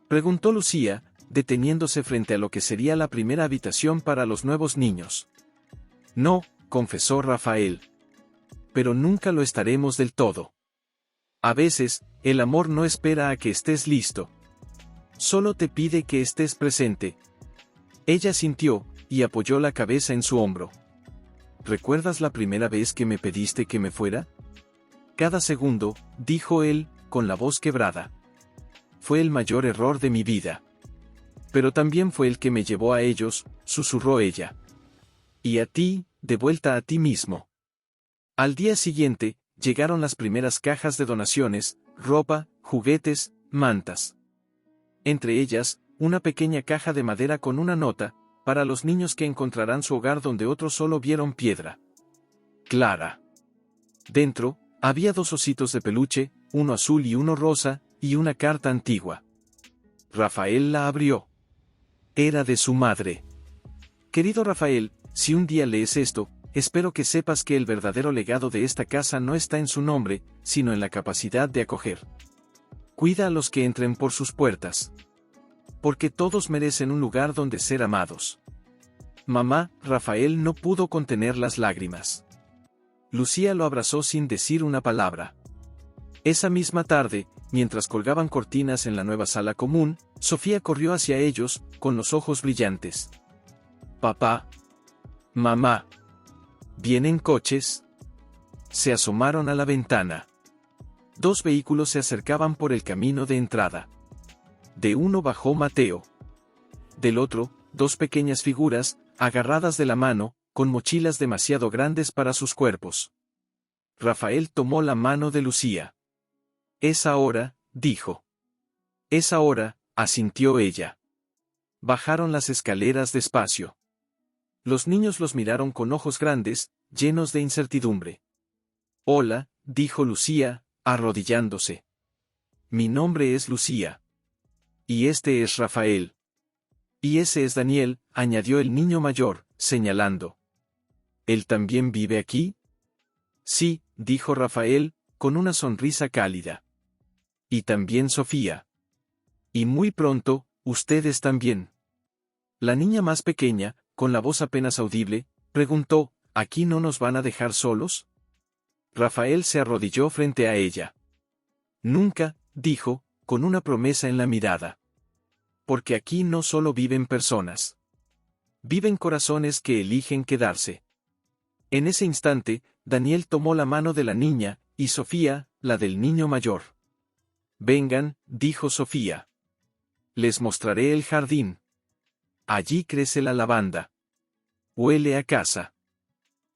preguntó Lucía, deteniéndose frente a lo que sería la primera habitación para los nuevos niños. No, confesó Rafael. Pero nunca lo estaremos del todo. A veces, el amor no espera a que estés listo. Solo te pide que estés presente. Ella sintió, y apoyó la cabeza en su hombro. ¿Recuerdas la primera vez que me pediste que me fuera? Cada segundo, dijo él, con la voz quebrada. Fue el mayor error de mi vida. Pero también fue el que me llevó a ellos, susurró ella. Y a ti, de vuelta a ti mismo. Al día siguiente, llegaron las primeras cajas de donaciones, ropa, juguetes, mantas. Entre ellas, una pequeña caja de madera con una nota, para los niños que encontrarán su hogar donde otros solo vieron piedra. Clara. Dentro, había 2 ositos de peluche, uno azul y uno rosa, y una carta antigua. Rafael la abrió. Era de su madre. Querido Rafael, si un día lees esto, espero que sepas que el verdadero legado de esta casa no está en su nombre, sino en la capacidad de acoger. Cuida a los que entren por sus puertas. Porque todos merecen un lugar donde ser amados. Mamá, Rafael no pudo contener las lágrimas. Lucía lo abrazó sin decir una palabra. Esa misma tarde, mientras colgaban cortinas en la nueva sala común, Sofía corrió hacia ellos, con los ojos brillantes. Papá. Mamá. ¿Vienen coches? Se asomaron a la ventana. 2 vehículos se acercaban por el camino de entrada. De uno bajó Mateo. Del otro, 2 pequeñas figuras, agarradas de la mano, con mochilas demasiado grandes para sus cuerpos. Rafael tomó la mano de Lucía. Es ahora, dijo. Es ahora, asintió ella. Bajaron las escaleras despacio. Los niños los miraron con ojos grandes, llenos de incertidumbre. Hola, dijo Lucía, arrodillándose. Mi nombre es Lucía. Y este es Rafael. Y ese es Daniel, añadió el niño mayor, señalando. ¿Él también vive aquí? Sí, dijo Rafael, con una sonrisa cálida. Y también Sofía. Y muy pronto, ustedes también. La niña más pequeña, con la voz apenas audible, preguntó, ¿aquí no nos van a dejar solos? Rafael se arrodilló frente a ella. Nunca, dijo, con una promesa en la mirada. Porque aquí no solo viven personas. Viven corazones que eligen quedarse. En ese instante, Daniel tomó la mano de la niña, y Sofía, la del niño mayor. Vengan, dijo Sofía. Les mostraré el jardín. Allí crece la lavanda. Huele a casa.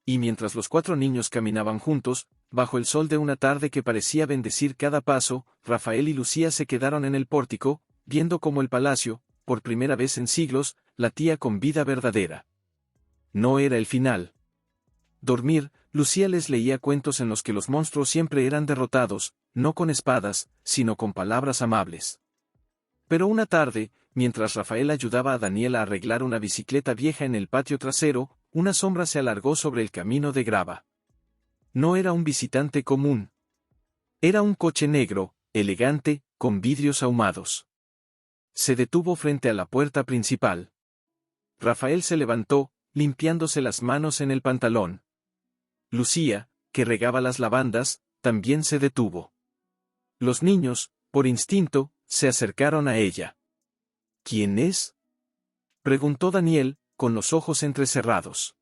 Y mientras los 4 niños caminaban juntos, bajo el sol de una tarde que parecía bendecir cada paso, Rafael y Lucía se quedaron en el pórtico, viendo cómo el palacio, por primera vez en siglos, latía con vida verdadera. No era el final. Dormir, Lucía les leía cuentos en los que los monstruos siempre eran derrotados, no con espadas, sino con palabras amables. Pero una tarde, mientras Rafael ayudaba a Daniel a arreglar una bicicleta vieja en el patio trasero, una sombra se alargó sobre el camino de grava. No era un visitante común. Era un coche negro, elegante, con vidrios ahumados. Se detuvo frente a la puerta principal. Rafael se levantó, limpiándose las manos en el pantalón. Lucía, que regaba las lavandas, también se detuvo. Los niños, por instinto, se acercaron a ella. ¿Quién es?, preguntó Daniel, con los ojos entrecerrados.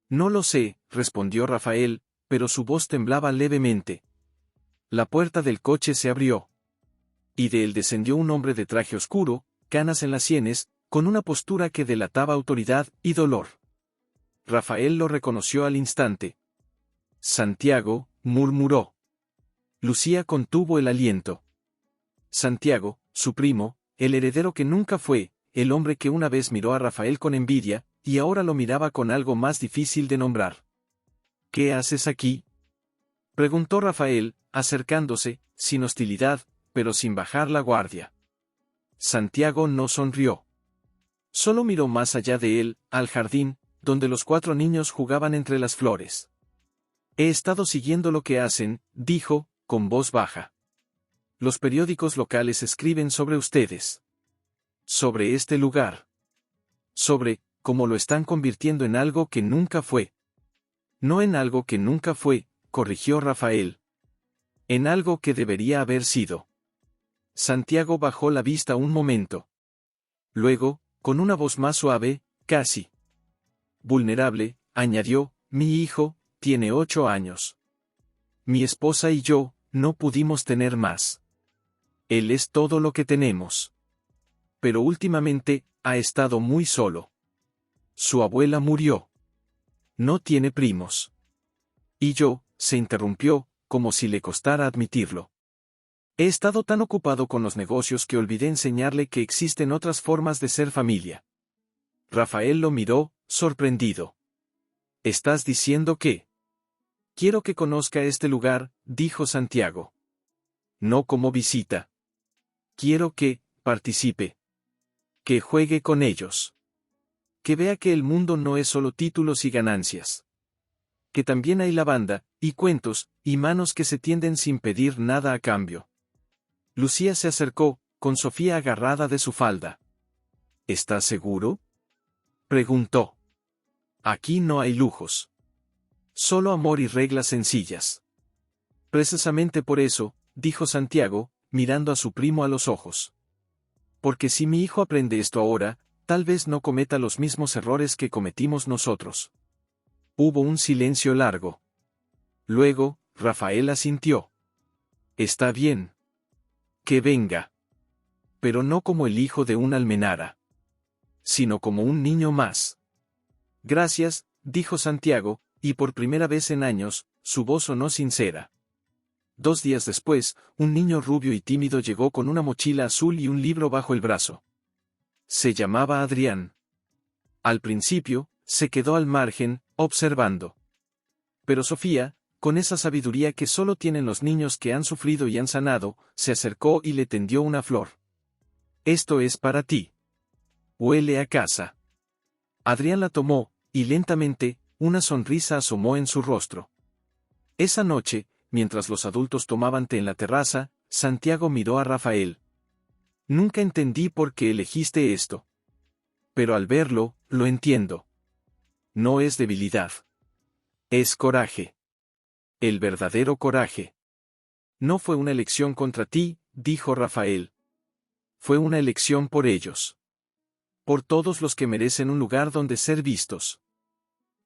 No lo sé, respondió Rafael, pero su voz temblaba levemente. La puerta del coche se abrió. Y de él descendió un hombre de traje oscuro, canas en las sienes, con una postura que delataba autoridad y dolor. Rafael lo reconoció al instante. Santiago, murmuró. Lucía contuvo el aliento. Santiago, su primo, el heredero que nunca fue, el hombre que una vez miró a Rafael con envidia, y ahora lo miraba con algo más difícil de nombrar. ¿Qué haces aquí?, preguntó Rafael, acercándose, sin hostilidad, pero sin bajar la guardia. Santiago no sonrió. Solo miró más allá de él, al jardín, donde los 4 niños jugaban entre las flores. He estado siguiendo lo que hacen, dijo, con voz baja. Los periódicos locales escriben sobre ustedes. Sobre este lugar. Sobre cómo lo están convirtiendo en algo que nunca fue. No en algo que nunca fue, corrigió Rafael. En algo que debería haber sido. Santiago bajó la vista un momento. Luego, con una voz más suave, casi vulnerable, añadió, mi hijo, tiene 8 años. Mi esposa y yo, no pudimos tener más. Él es todo lo que tenemos. Pero últimamente, ha estado muy solo. Su abuela murió. No tiene primos. Y yo, se interrumpió, como si le costara admitirlo. He estado tan ocupado con los negocios que olvidé enseñarle que existen otras formas de ser familia. Rafael lo miró, sorprendido. ¿Estás diciendo qué? Quiero que conozca este lugar, dijo Santiago. No como visita. Quiero que participe. Que juegue con ellos. Que vea que el mundo no es solo títulos y ganancias. Que también hay lavanda, y cuentos, y manos que se tienden sin pedir nada a cambio. Lucía se acercó, con Sofía agarrada de su falda. ¿Estás seguro? Preguntó. Aquí no hay lujos. Solo amor y reglas sencillas. Precisamente por eso, dijo Santiago, mirando a su primo a los ojos. Porque si mi hijo aprende esto ahora, tal vez no cometa los mismos errores que cometimos nosotros. Hubo un silencio largo. Luego, Rafael asintió. Está bien. Que venga. Pero no como el hijo de una almenara. Sino como un niño más. Gracias, dijo Santiago, y por primera vez en años, su voz sonó sincera. 2 días después, un niño rubio y tímido llegó con una mochila azul y un libro bajo el brazo. Se llamaba Adrián. Al principio, se quedó al margen, observando. Pero Sofía, con esa sabiduría que solo tienen los niños que han sufrido y han sanado, se acercó y le tendió una flor. Esto es para ti. Huele a casa. Adrián la tomó, y lentamente, una sonrisa asomó en su rostro. Esa noche, mientras los adultos tomaban té en la terraza, Santiago miró a Rafael. Nunca entendí por qué elegiste esto. Pero al verlo, lo entiendo. No es debilidad. Es coraje. El verdadero coraje. No fue una elección contra ti, dijo Rafael. Fue una elección por ellos. Por todos los que merecen un lugar donde ser vistos.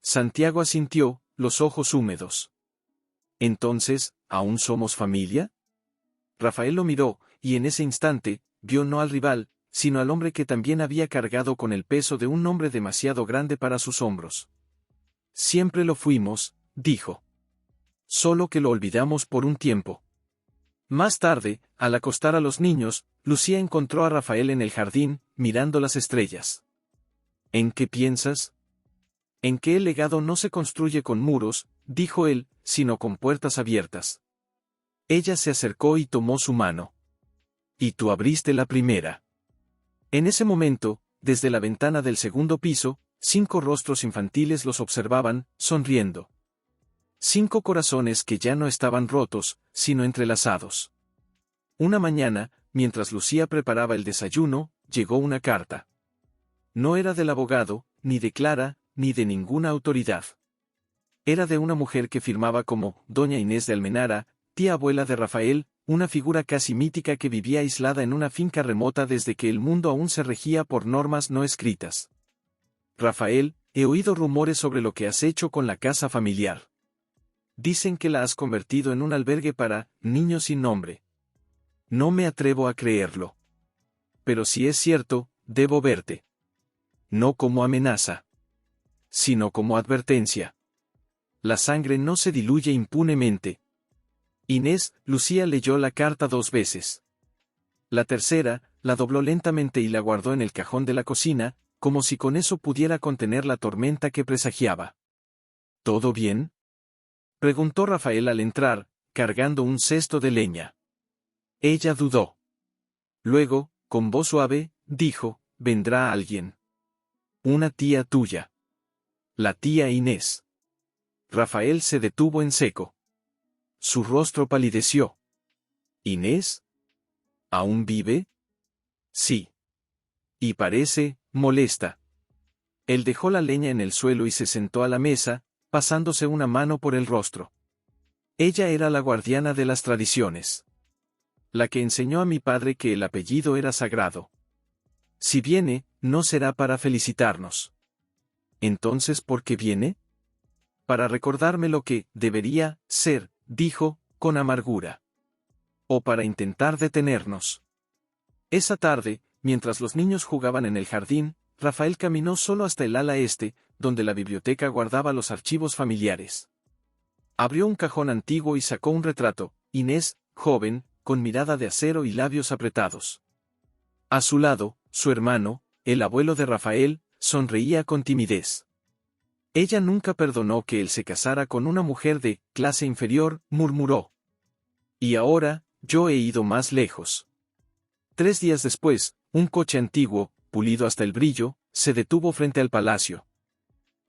Santiago asintió, los ojos húmedos. Entonces, ¿aún somos familia? Rafael lo miró, y en ese instante, vio no al rival, sino al hombre que también había cargado con el peso de un hombre demasiado grande para sus hombros. Siempre lo fuimos, dijo. Solo que lo olvidamos por un tiempo. Más tarde, al acostar a los niños, Lucía encontró a Rafael en el jardín, mirando las estrellas. ¿En qué piensas? En que el legado no se construye con muros, dijo él, sino con puertas abiertas. Ella se acercó y tomó su mano. Y tú abriste la primera. En ese momento, desde la ventana del segundo piso, 5 rostros infantiles los observaban, sonriendo. 5 corazones que ya no estaban rotos, sino entrelazados. Una mañana, mientras Lucía preparaba el desayuno, llegó una carta. No era del abogado, ni de Clara, ni de ninguna autoridad. Era de una mujer que firmaba como Doña Inés de Almenara, tía abuela de Rafael, una figura casi mítica que vivía aislada en una finca remota desde que el mundo aún se regía por normas no escritas. Rafael, he oído rumores sobre lo que has hecho con la casa familiar. Dicen que la has convertido en un albergue para niños sin nombre. No me atrevo a creerlo. Pero si es cierto, debo verte. No como amenaza, sino como advertencia. La sangre no se diluye impunemente. Inés, Lucía leyó la carta 2 veces. La tercera, la dobló lentamente y la guardó en el cajón de la cocina, como si con eso pudiera contener la tormenta que presagiaba. ¿Todo bien?, preguntó Rafael al entrar, cargando un cesto de leña. Ella dudó. Luego, con voz suave, dijo, vendrá alguien. una tía tuya. La tía Inés. Rafael se detuvo en seco. Su rostro palideció. ¿Inés? ¿Aún vive? Sí. Y parece molesta. Él dejó la leña en el suelo y se sentó a la mesa, pasándose una mano por el rostro. Ella era la guardiana de las tradiciones. La que enseñó a mi padre que el apellido era sagrado. Si viene, no será para felicitarnos. Entonces, ¿por qué viene? Para recordarme lo que debería ser, dijo, con amargura. O para intentar detenernos. Esa tarde, mientras los niños jugaban en el jardín, Rafael caminó solo hasta el ala este, donde la biblioteca guardaba los archivos familiares. Abrió un cajón antiguo y sacó un retrato, Inés, joven, con mirada de acero y labios apretados. A su lado, su hermano, el abuelo de Rafael, sonreía con timidez. Ella nunca perdonó que él se casara con una mujer de clase inferior, murmuró. Y ahora, yo he ido más lejos. 3 días después, un coche antiguo, pulido hasta el brillo, se detuvo frente al palacio.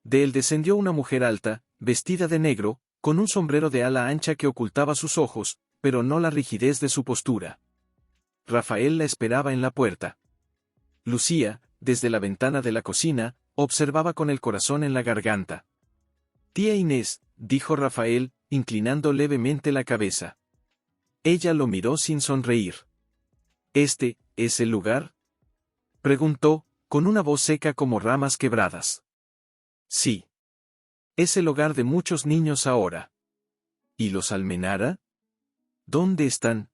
De él descendió una mujer alta, vestida de negro, con un sombrero de ala ancha que ocultaba sus ojos, pero no la rigidez de su postura. Rafael la esperaba en la puerta. Lucía, desde la ventana de la cocina, observaba con el corazón en la garganta. Tía Inés, dijo Rafael, inclinando levemente la cabeza. Ella lo miró sin sonreír. ¿Este es el lugar? Preguntó, con una voz seca como ramas quebradas. Sí. Es el hogar de muchos niños ahora. ¿Y los Almenara? ¿Dónde están?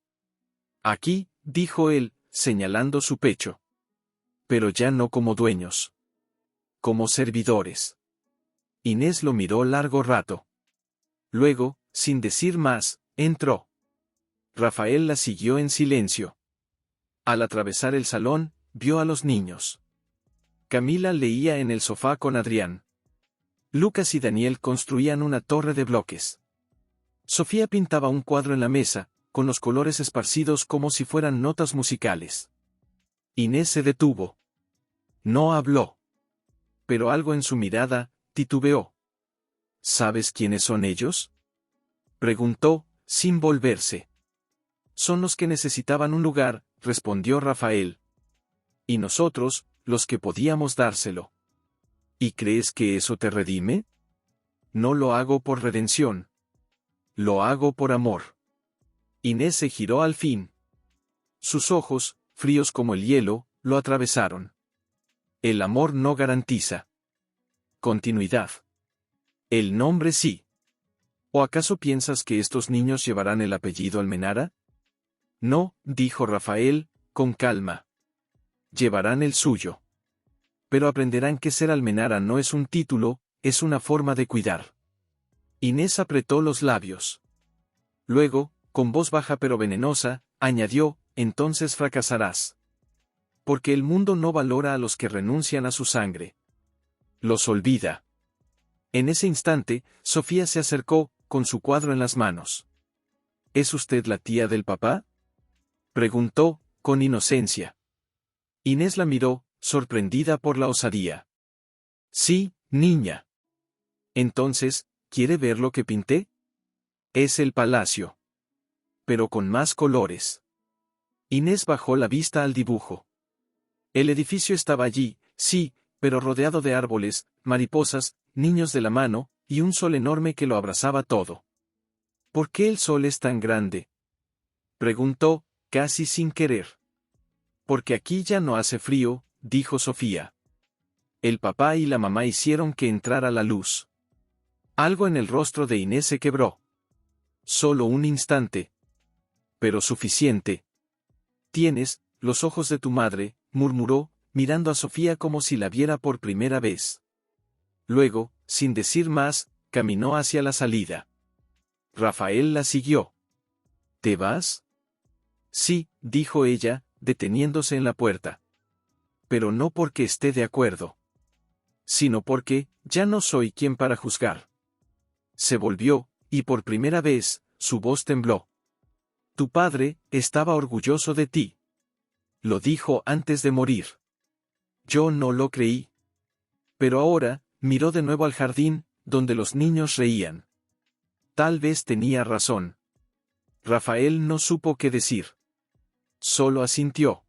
Aquí, dijo él, señalando su pecho. Pero ya no como dueños. Como servidores. Inés lo miró largo rato. Luego, sin decir más, entró. Rafael la siguió en silencio. Al atravesar el salón, vio a los niños. Camila leía en el sofá con Adrián. Lucas y Daniel construían una torre de bloques. Sofía pintaba un cuadro en la mesa, con los colores esparcidos como si fueran notas musicales. Inés se detuvo. No habló. Pero algo en su mirada titubeó. ¿Sabes quiénes son ellos? Preguntó, sin volverse. Son los que necesitaban un lugar, respondió Rafael. Y nosotros, los que podíamos dárselo. ¿Y crees que eso te redime? No lo hago por redención. Lo hago por amor. Inés se giró al fin. Sus ojos, fríos como el hielo, lo atravesaron. El amor no garantiza continuidad. El nombre sí. ¿O acaso piensas que estos niños llevarán el apellido Almenara? No, dijo Rafael, con calma. Llevarán el suyo. Pero aprenderán que ser Almenara no es un título, es una forma de cuidar. Inés apretó los labios. Luego, con voz baja pero venenosa, añadió, entonces fracasarás. Porque el mundo no valora a los que renuncian a su sangre. Los olvida. En ese instante, Sofía se acercó, con su cuadro en las manos. ¿Es usted la tía del papá? Preguntó, con inocencia. Inés la miró, sorprendida por la osadía. Sí, niña. Entonces, ¿quiere ver lo que pinté? Es el palacio. Pero con más colores. Inés bajó la vista al dibujo. El edificio estaba allí, sí, pero rodeado de árboles, mariposas, niños de la mano, y un sol enorme que lo abrazaba todo. ¿Por qué el sol es tan grande? Preguntó, casi sin querer. Porque aquí ya no hace frío, dijo Sofía. El papá y la mamá hicieron que entrara la luz. Algo en el rostro de Inés se quebró. Solo un instante. Pero suficiente. Tienes los ojos de tu madre, murmuró, mirando a Sofía como si la viera por primera vez. Luego, sin decir más, caminó hacia la salida. Rafael la siguió. ¿Te vas? Sí, dijo ella, deteniéndose en la puerta. Pero no porque esté de acuerdo. Sino porque, ya no soy quien para juzgar. Se volvió, y por primera vez, su voz tembló. Tu padre estaba orgulloso de ti. Lo dijo antes de morir. Yo no lo creí. Pero ahora, miró de nuevo al jardín, donde los niños reían. Tal vez tenía razón. Rafael no supo qué decir. Solo asintió.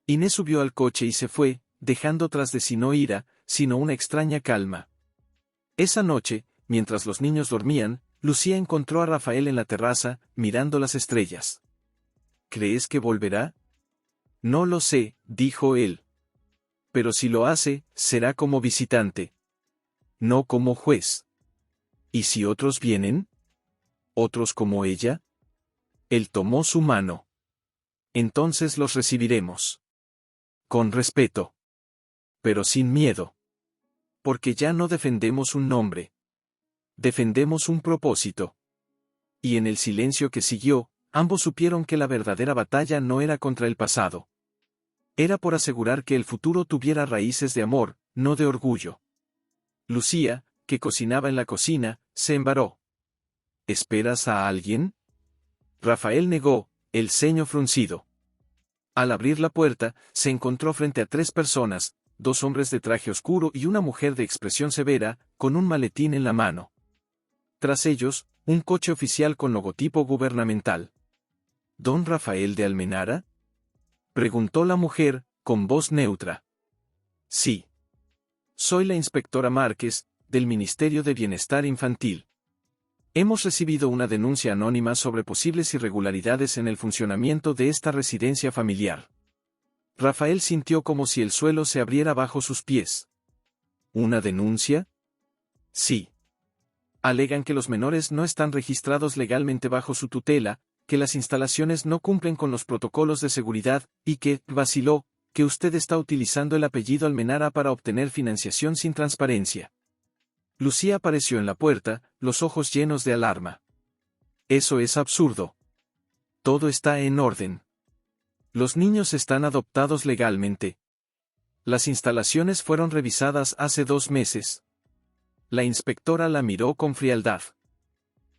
Inés subió al coche y se fue, dejando tras de sí no ira, sino una extraña calma. Esa noche, mientras los niños dormían, Lucía encontró a Rafael en la terraza, mirando las estrellas. ¿Crees que volverá? No lo sé, dijo él. Pero si lo hace, será como visitante. No como juez. ¿Y si otros vienen? ¿Otros como ella? Él tomó su mano. Entonces los recibiremos. Con respeto. Pero sin miedo. Porque ya no defendemos un nombre. Defendemos un propósito. Y en el silencio que siguió, ambos supieron que la verdadera batalla no era contra el pasado. Era por asegurar que el futuro tuviera raíces de amor, no de orgullo. Lucía, que cocinaba en la cocina, se embaró. ¿Esperas a alguien? Rafael negó, el ceño fruncido. Al abrir la puerta, se encontró frente a 3 personas, 2 hombres de traje oscuro y una mujer de expresión severa, con un maletín en la mano. Tras ellos, un coche oficial con logotipo gubernamental. ¿Don Rafael de Almenara? Preguntó la mujer, con voz neutra. Sí. Soy la inspectora Márquez, del Ministerio de Bienestar Infantil. Hemos recibido una denuncia anónima sobre posibles irregularidades en el funcionamiento de esta residencia familiar. Rafael sintió como si el suelo se abriera bajo sus pies. ¿Una denuncia? Sí. Alegan que los menores no están registrados legalmente bajo su tutela, que las instalaciones no cumplen con los protocolos de seguridad, y que, vaciló, que usted está utilizando el apellido Almenara para obtener financiación sin transparencia. Lucía apareció en la puerta, los ojos llenos de alarma. Eso es absurdo. Todo está en orden. Los niños están adoptados legalmente. Las instalaciones fueron revisadas hace 2 meses. La inspectora la miró con frialdad.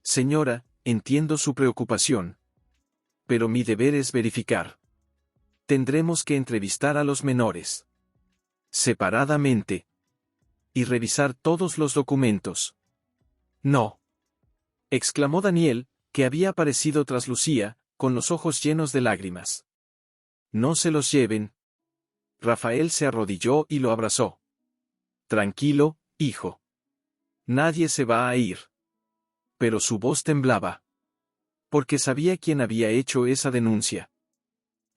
Señora, entiendo su preocupación. Pero mi deber es verificar. Tendremos que entrevistar a los menores. Separadamente. Y revisar todos los documentos. No. Exclamó Daniel, que había aparecido tras Lucía, con los ojos llenos de lágrimas. No se los lleven. Rafael se arrodilló y lo abrazó. Tranquilo, hijo. Nadie se va a ir. Pero su voz temblaba. Porque sabía quién había hecho esa denuncia.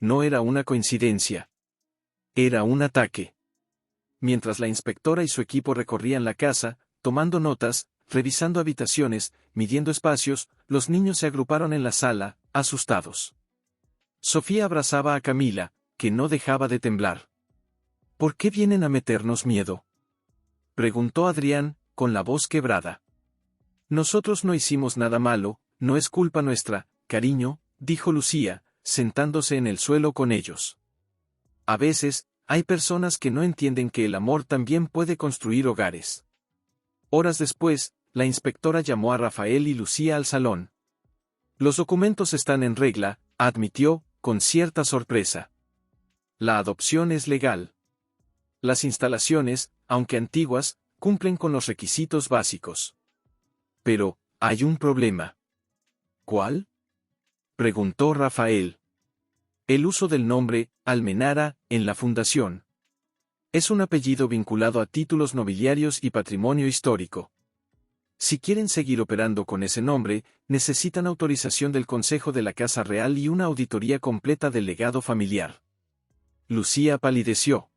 No era una coincidencia. Era un ataque. Mientras la inspectora y su equipo recorrían la casa, tomando notas, revisando habitaciones, midiendo espacios, los niños se agruparon en la sala, asustados. Sofía abrazaba a Camila, que no dejaba de temblar. ¿Por qué vienen a meternos miedo? Preguntó Adrián, con la voz quebrada. Nosotros no hicimos nada malo, no es culpa nuestra, cariño, dijo Lucía, sentándose en el suelo con ellos. A veces, hay personas que no entienden que el amor también puede construir hogares. Horas después, la inspectora llamó a Rafael y Lucía al salón. Los documentos están en regla, admitió, con cierta sorpresa. La adopción es legal. Las instalaciones, aunque antiguas, cumplen con los requisitos básicos. Pero, hay un problema. ¿Cuál? Preguntó Rafael. El uso del nombre, Almenara, en la fundación. Es un apellido vinculado a títulos nobiliarios y patrimonio histórico. Si quieren seguir operando con ese nombre, necesitan autorización del Consejo de la Casa Real y una auditoría completa del legado familiar. Lucía palideció.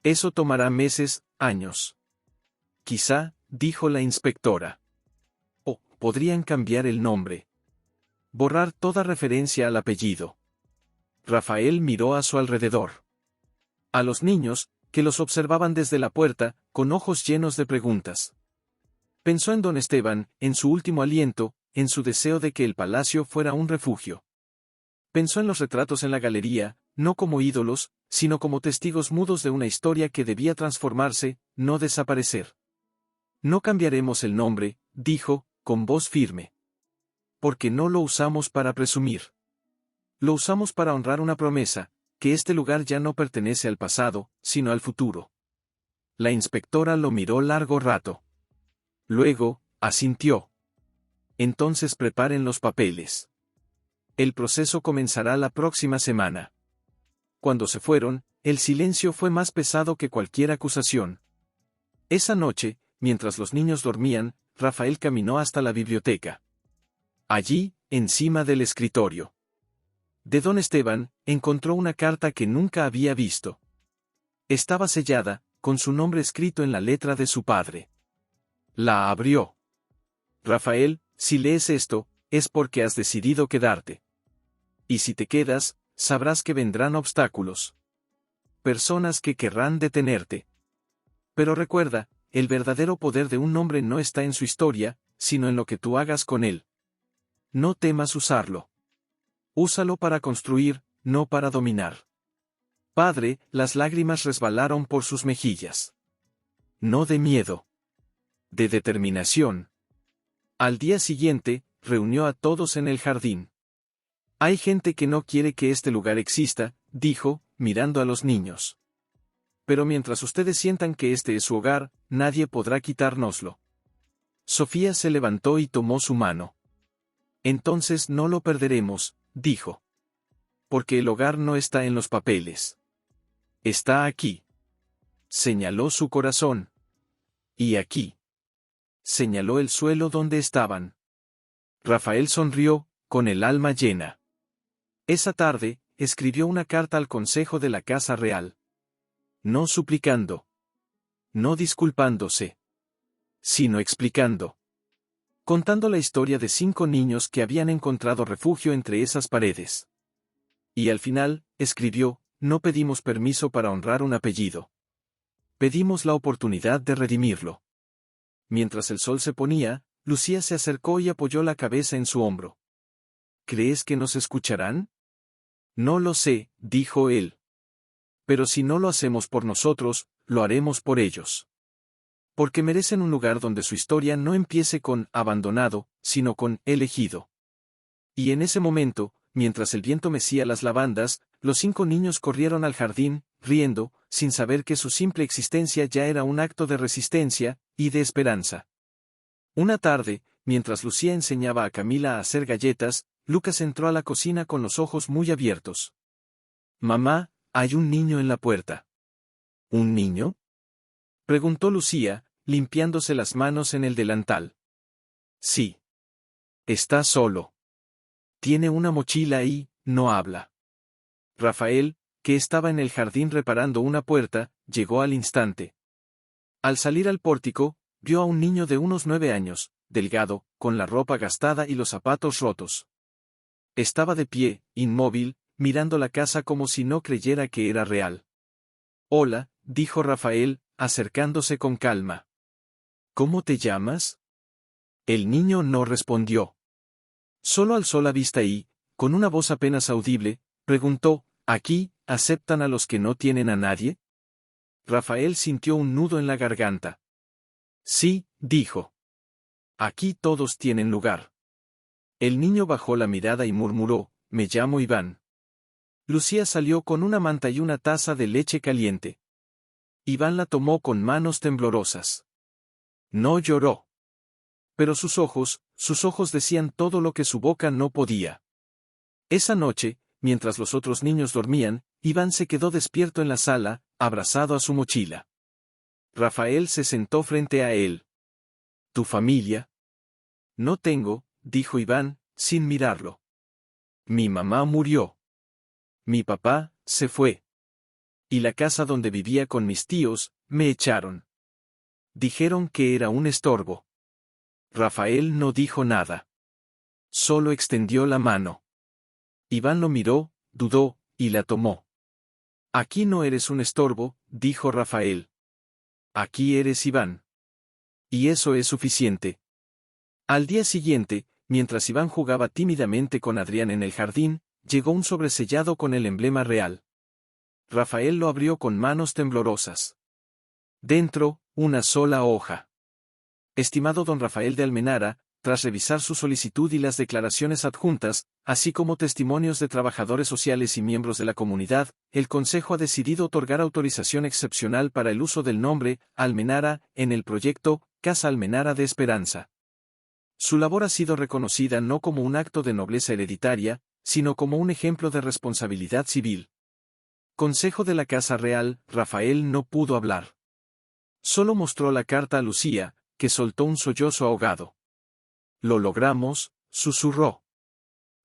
Eso tomará meses, años. Quizá, dijo la inspectora. O, podrían cambiar el nombre. Borrar toda referencia al apellido. Rafael miró a su alrededor. A los niños, que los observaban desde la puerta, con ojos llenos de preguntas. Pensó en don Esteban, en su último aliento, en su deseo de que el palacio fuera un refugio. Pensó en los retratos en la galería, no como ídolos, sino como testigos mudos de una historia que debía transformarse, no desaparecer. No cambiaremos el nombre, dijo, con voz firme. Porque no lo usamos para presumir. Lo usamos para honrar una promesa, que este lugar ya no pertenece al pasado, sino al futuro. La inspectora lo miró largo rato. Luego, asintió. Entonces preparen los papeles. El proceso comenzará la próxima semana. Cuando se fueron, el silencio fue más pesado que cualquier acusación. Esa noche, mientras los niños dormían, Rafael caminó hasta la biblioteca. Allí, encima del escritorio de don Esteban, encontró una carta que nunca había visto. Estaba sellada, con su nombre escrito en la letra de su padre. La abrió. Rafael, si lees esto, es porque has decidido quedarte. Y si te quedas, sabrás que vendrán obstáculos. Personas que querrán detenerte. Pero recuerda, el verdadero poder de un hombre no está en su historia, sino en lo que tú hagas con él. No temas usarlo. Úsalo para construir, no para dominar. Padre, las lágrimas resbalaron por sus mejillas. No de miedo. De determinación. Al día siguiente, reunió a todos en el jardín. Hay gente que no quiere que este lugar exista, dijo, mirando a los niños. Pero mientras ustedes sientan que este es su hogar, nadie podrá quitárnoslo. Sofía se levantó y tomó su mano. Entonces no lo perderemos, dijo. Porque el hogar no está en los papeles. Está aquí. Señaló su corazón. Y aquí. Señaló el suelo donde estaban. Rafael sonrió, con el alma llena. Esa tarde, escribió una carta al Consejo de la Casa Real. No suplicando. No disculpándose. Sino explicando. Contando la historia de 5 niños que habían encontrado refugio entre esas paredes. Y al final, escribió, no pedimos permiso para honrar un apellido. Pedimos la oportunidad de redimirlo. Mientras el sol se ponía, Lucía se acercó y apoyó la cabeza en su hombro. ¿Crees que nos escucharán? No lo sé, dijo él. Pero si no lo hacemos por nosotros, lo haremos por ellos. Porque merecen un lugar donde su historia no empiece con abandonado, sino con elegido. Y en ese momento, mientras el viento mecía las lavandas, los 5 niños corrieron al jardín, riendo, sin saber que su simple existencia ya era un acto de resistencia y de esperanza. Una tarde, mientras Lucía enseñaba a Camila a hacer galletas, Lucas entró a la cocina con los ojos muy abiertos. Mamá, hay un niño en la puerta. ¿Un niño? Preguntó Lucía, limpiándose las manos en el delantal. Sí. Está solo. Tiene una mochila y, no habla. Rafael, que estaba en el jardín reparando una puerta, llegó al instante. Al salir al pórtico, vio a un niño de unos 9 años, delgado, con la ropa gastada y los zapatos rotos. Estaba de pie, inmóvil, mirando la casa como si no creyera que era real. Hola, dijo Rafael, acercándose con calma. ¿Cómo te llamas? El niño no respondió. Solo alzó la vista y, con una voz apenas audible, preguntó, ¿aquí, aceptan a los que no tienen a nadie? Rafael sintió un nudo en la garganta. Sí, dijo. Aquí todos tienen lugar. El niño bajó la mirada y murmuró, me llamo Iván. Lucía salió con una manta y una taza de leche caliente. Iván la tomó con manos temblorosas. No lloró. Pero sus ojos decían todo lo que su boca no podía. Esa noche, mientras los otros niños dormían, Iván se quedó despierto en la sala, abrazado a su mochila. Rafael se sentó frente a él. ¿Tu familia? No tengo, dijo Iván, sin mirarlo. Mi mamá murió. Mi papá, se fue. Y la casa donde vivía con mis tíos, me echaron. Dijeron que era un estorbo. Rafael no dijo nada. Solo extendió la mano. Iván lo miró, dudó, y la tomó. Aquí no eres un estorbo, dijo Rafael. Aquí eres Iván. Y eso es suficiente. Al día siguiente, mientras Iván jugaba tímidamente con Adrián en el jardín, llegó un sobresellado con el emblema real. Rafael lo abrió con manos temblorosas. Dentro, una sola hoja. Estimado don Rafael de Almenara, tras revisar su solicitud y las declaraciones adjuntas, así como testimonios de trabajadores sociales y miembros de la comunidad, el Consejo ha decidido otorgar autorización excepcional para el uso del nombre Almenara en el proyecto Casa Almenara de Esperanza. Su labor ha sido reconocida no como un acto de nobleza hereditaria, sino como un ejemplo de responsabilidad civil. Consejo de la Casa Real, Rafael no pudo hablar. Solo mostró la carta a Lucía, que soltó un sollozo ahogado. «Lo logramos», susurró.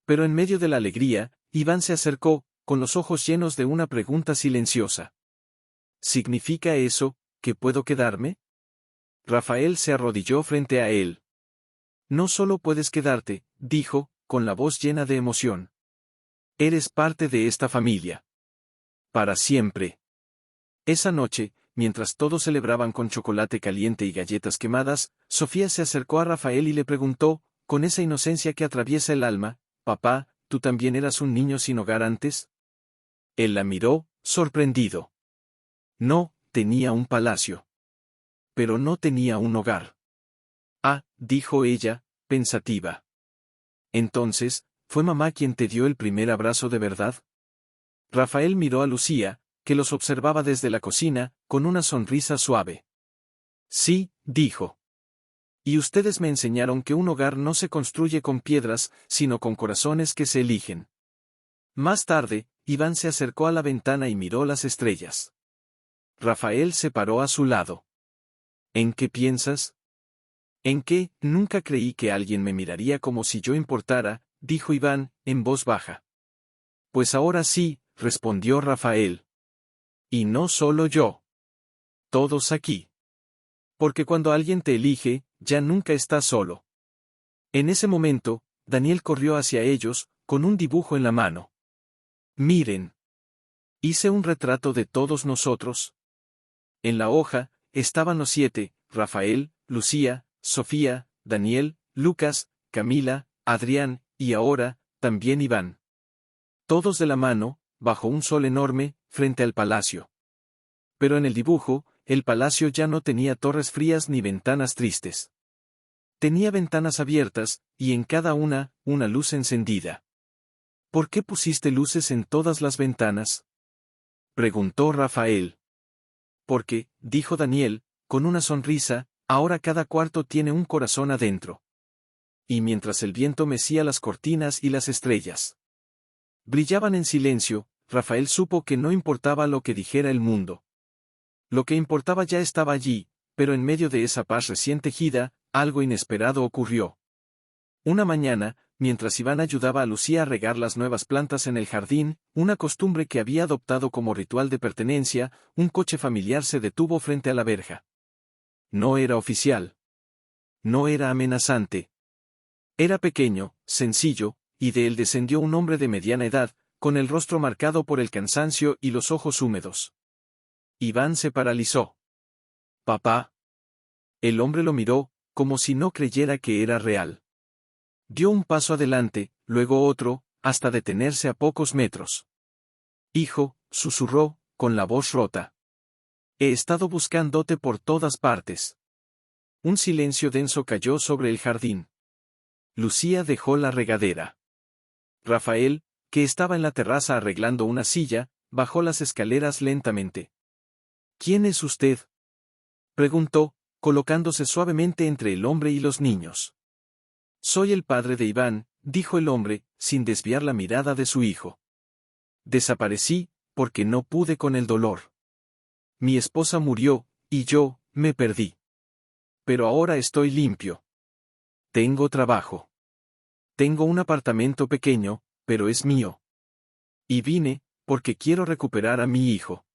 Pero en medio de la alegría, Iván se acercó, con los ojos llenos de una pregunta silenciosa. «¿Significa eso, que puedo quedarme?» Rafael se arrodilló frente a él. «No solo puedes quedarte», dijo, con la voz llena de emoción. «Eres parte de esta familia. Para siempre». Esa noche, mientras todos celebraban con chocolate caliente y galletas quemadas, Sofía se acercó a Rafael y le preguntó, con esa inocencia que atraviesa el alma, «Papá, ¿tú también eras un niño sin hogar antes?» Él la miró, sorprendido. «No, tenía un palacio. Pero no tenía un hogar». «Ah», dijo ella, pensativa. «Entonces, ¿fue mamá quien te dio el primer abrazo de verdad?» Rafael miró a Lucía, que los observaba desde la cocina, con una sonrisa suave. «Sí», dijo. «Y ustedes me enseñaron que un hogar no se construye con piedras, sino con corazones que se eligen». Más tarde, Iván se acercó a la ventana y miró las estrellas. Rafael se paró a su lado. «¿En qué piensas?» «¿En qué? Nunca creí que alguien me miraría como si yo importara», dijo Iván, en voz baja. «Pues ahora sí», respondió Rafael. «Y no solo yo. Todos aquí. Porque cuando alguien te elige, ya nunca estás solo». En ese momento, Daniel corrió hacia ellos, con un dibujo en la mano. «Miren. Hice un retrato de todos nosotros». En la hoja, estaban los 7, Rafael, Lucía, Sofía, Daniel, Lucas, Camila, Adrián, y ahora, también Iván. Todos de la mano, bajo un sol enorme, frente al palacio. Pero en el dibujo, el palacio ya no tenía torres frías ni ventanas tristes. Tenía ventanas abiertas, y en cada una luz encendida. «¿Por qué pusiste luces en todas las ventanas?», preguntó Rafael. «Porque», dijo Daniel, con una sonrisa, «ahora cada cuarto tiene un corazón adentro». Y mientras el viento mecía las cortinas y las estrellas brillaban en silencio, Rafael supo que no importaba lo que dijera el mundo. Lo que importaba ya estaba allí, pero en medio de esa paz recién tejida, algo inesperado ocurrió. Una mañana, mientras Iván ayudaba a Lucía a regar las nuevas plantas en el jardín, una costumbre que había adoptado como ritual de pertenencia, un coche familiar se detuvo frente a la verja. No era oficial. No era amenazante. Era pequeño, sencillo, y de él descendió un hombre de mediana edad, con el rostro marcado por el cansancio y los ojos húmedos. Iván se paralizó. «Papá». El hombre lo miró, como si no creyera que era real. Dio un paso adelante, luego otro, hasta detenerse a pocos metros. «Hijo», susurró, con la voz rota. «He estado buscándote por todas partes». Un silencio denso cayó sobre el jardín. Lucía dejó la regadera. Rafael, que estaba en la terraza arreglando una silla, bajó las escaleras lentamente. «¿Quién es usted?», preguntó, colocándose suavemente entre el hombre y los niños. «Soy el padre de Iván», dijo el hombre, sin desviar la mirada de su hijo. «Desaparecí, porque no pude con el dolor. Mi esposa murió, y yo, me perdí. Pero ahora estoy limpio. Tengo trabajo. Tengo un apartamento pequeño, pero es mío. Y vine, porque quiero recuperar a mi hijo».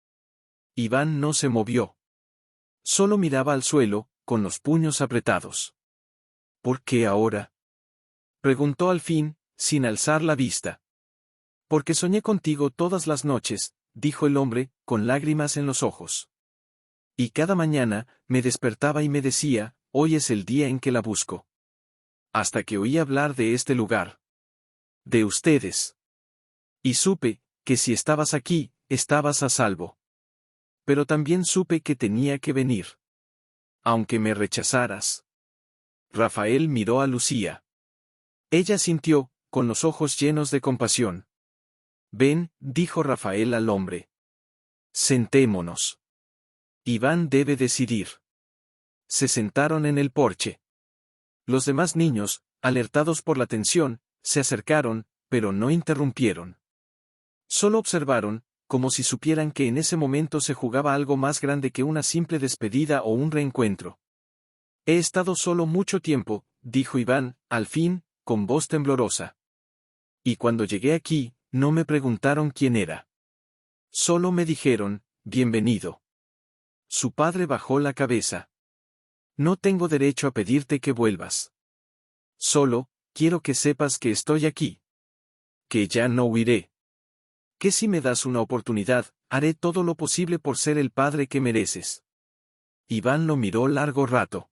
Iván no se movió. Solo miraba al suelo, con los puños apretados. «¿Por qué ahora?», preguntó al fin, sin alzar la vista. «Porque soñé contigo todas las noches», dijo el hombre, con lágrimas en los ojos. «Y cada mañana, me despertaba y me decía, hoy es el día en que la busco. Hasta que oí hablar de este lugar. De ustedes. Y supe, que si estabas aquí, estabas a salvo. Pero también supe que tenía que venir. Aunque me rechazaras». Rafael miró a Lucía. Ella sintió, con los ojos llenos de compasión. Ven, dijo Rafael al hombre. Sentémonos. Iván debe decidir. Se sentaron en el porche. Los demás niños, alertados por la tensión, se acercaron, pero no interrumpieron. Solo observaron, como si supieran que en ese momento se jugaba algo más grande que una simple despedida o un reencuentro. He estado solo mucho tiempo, dijo Iván, al fin, con voz temblorosa. Y cuando llegué aquí, no me preguntaron quién era. Solo me dijeron, bienvenido. Su padre bajó la cabeza. No tengo derecho a pedirte que vuelvas. Solo, quiero que sepas que estoy aquí. Que ya no huiré. Que si me das una oportunidad, haré todo lo posible por ser el padre que mereces. Iván lo miró largo rato.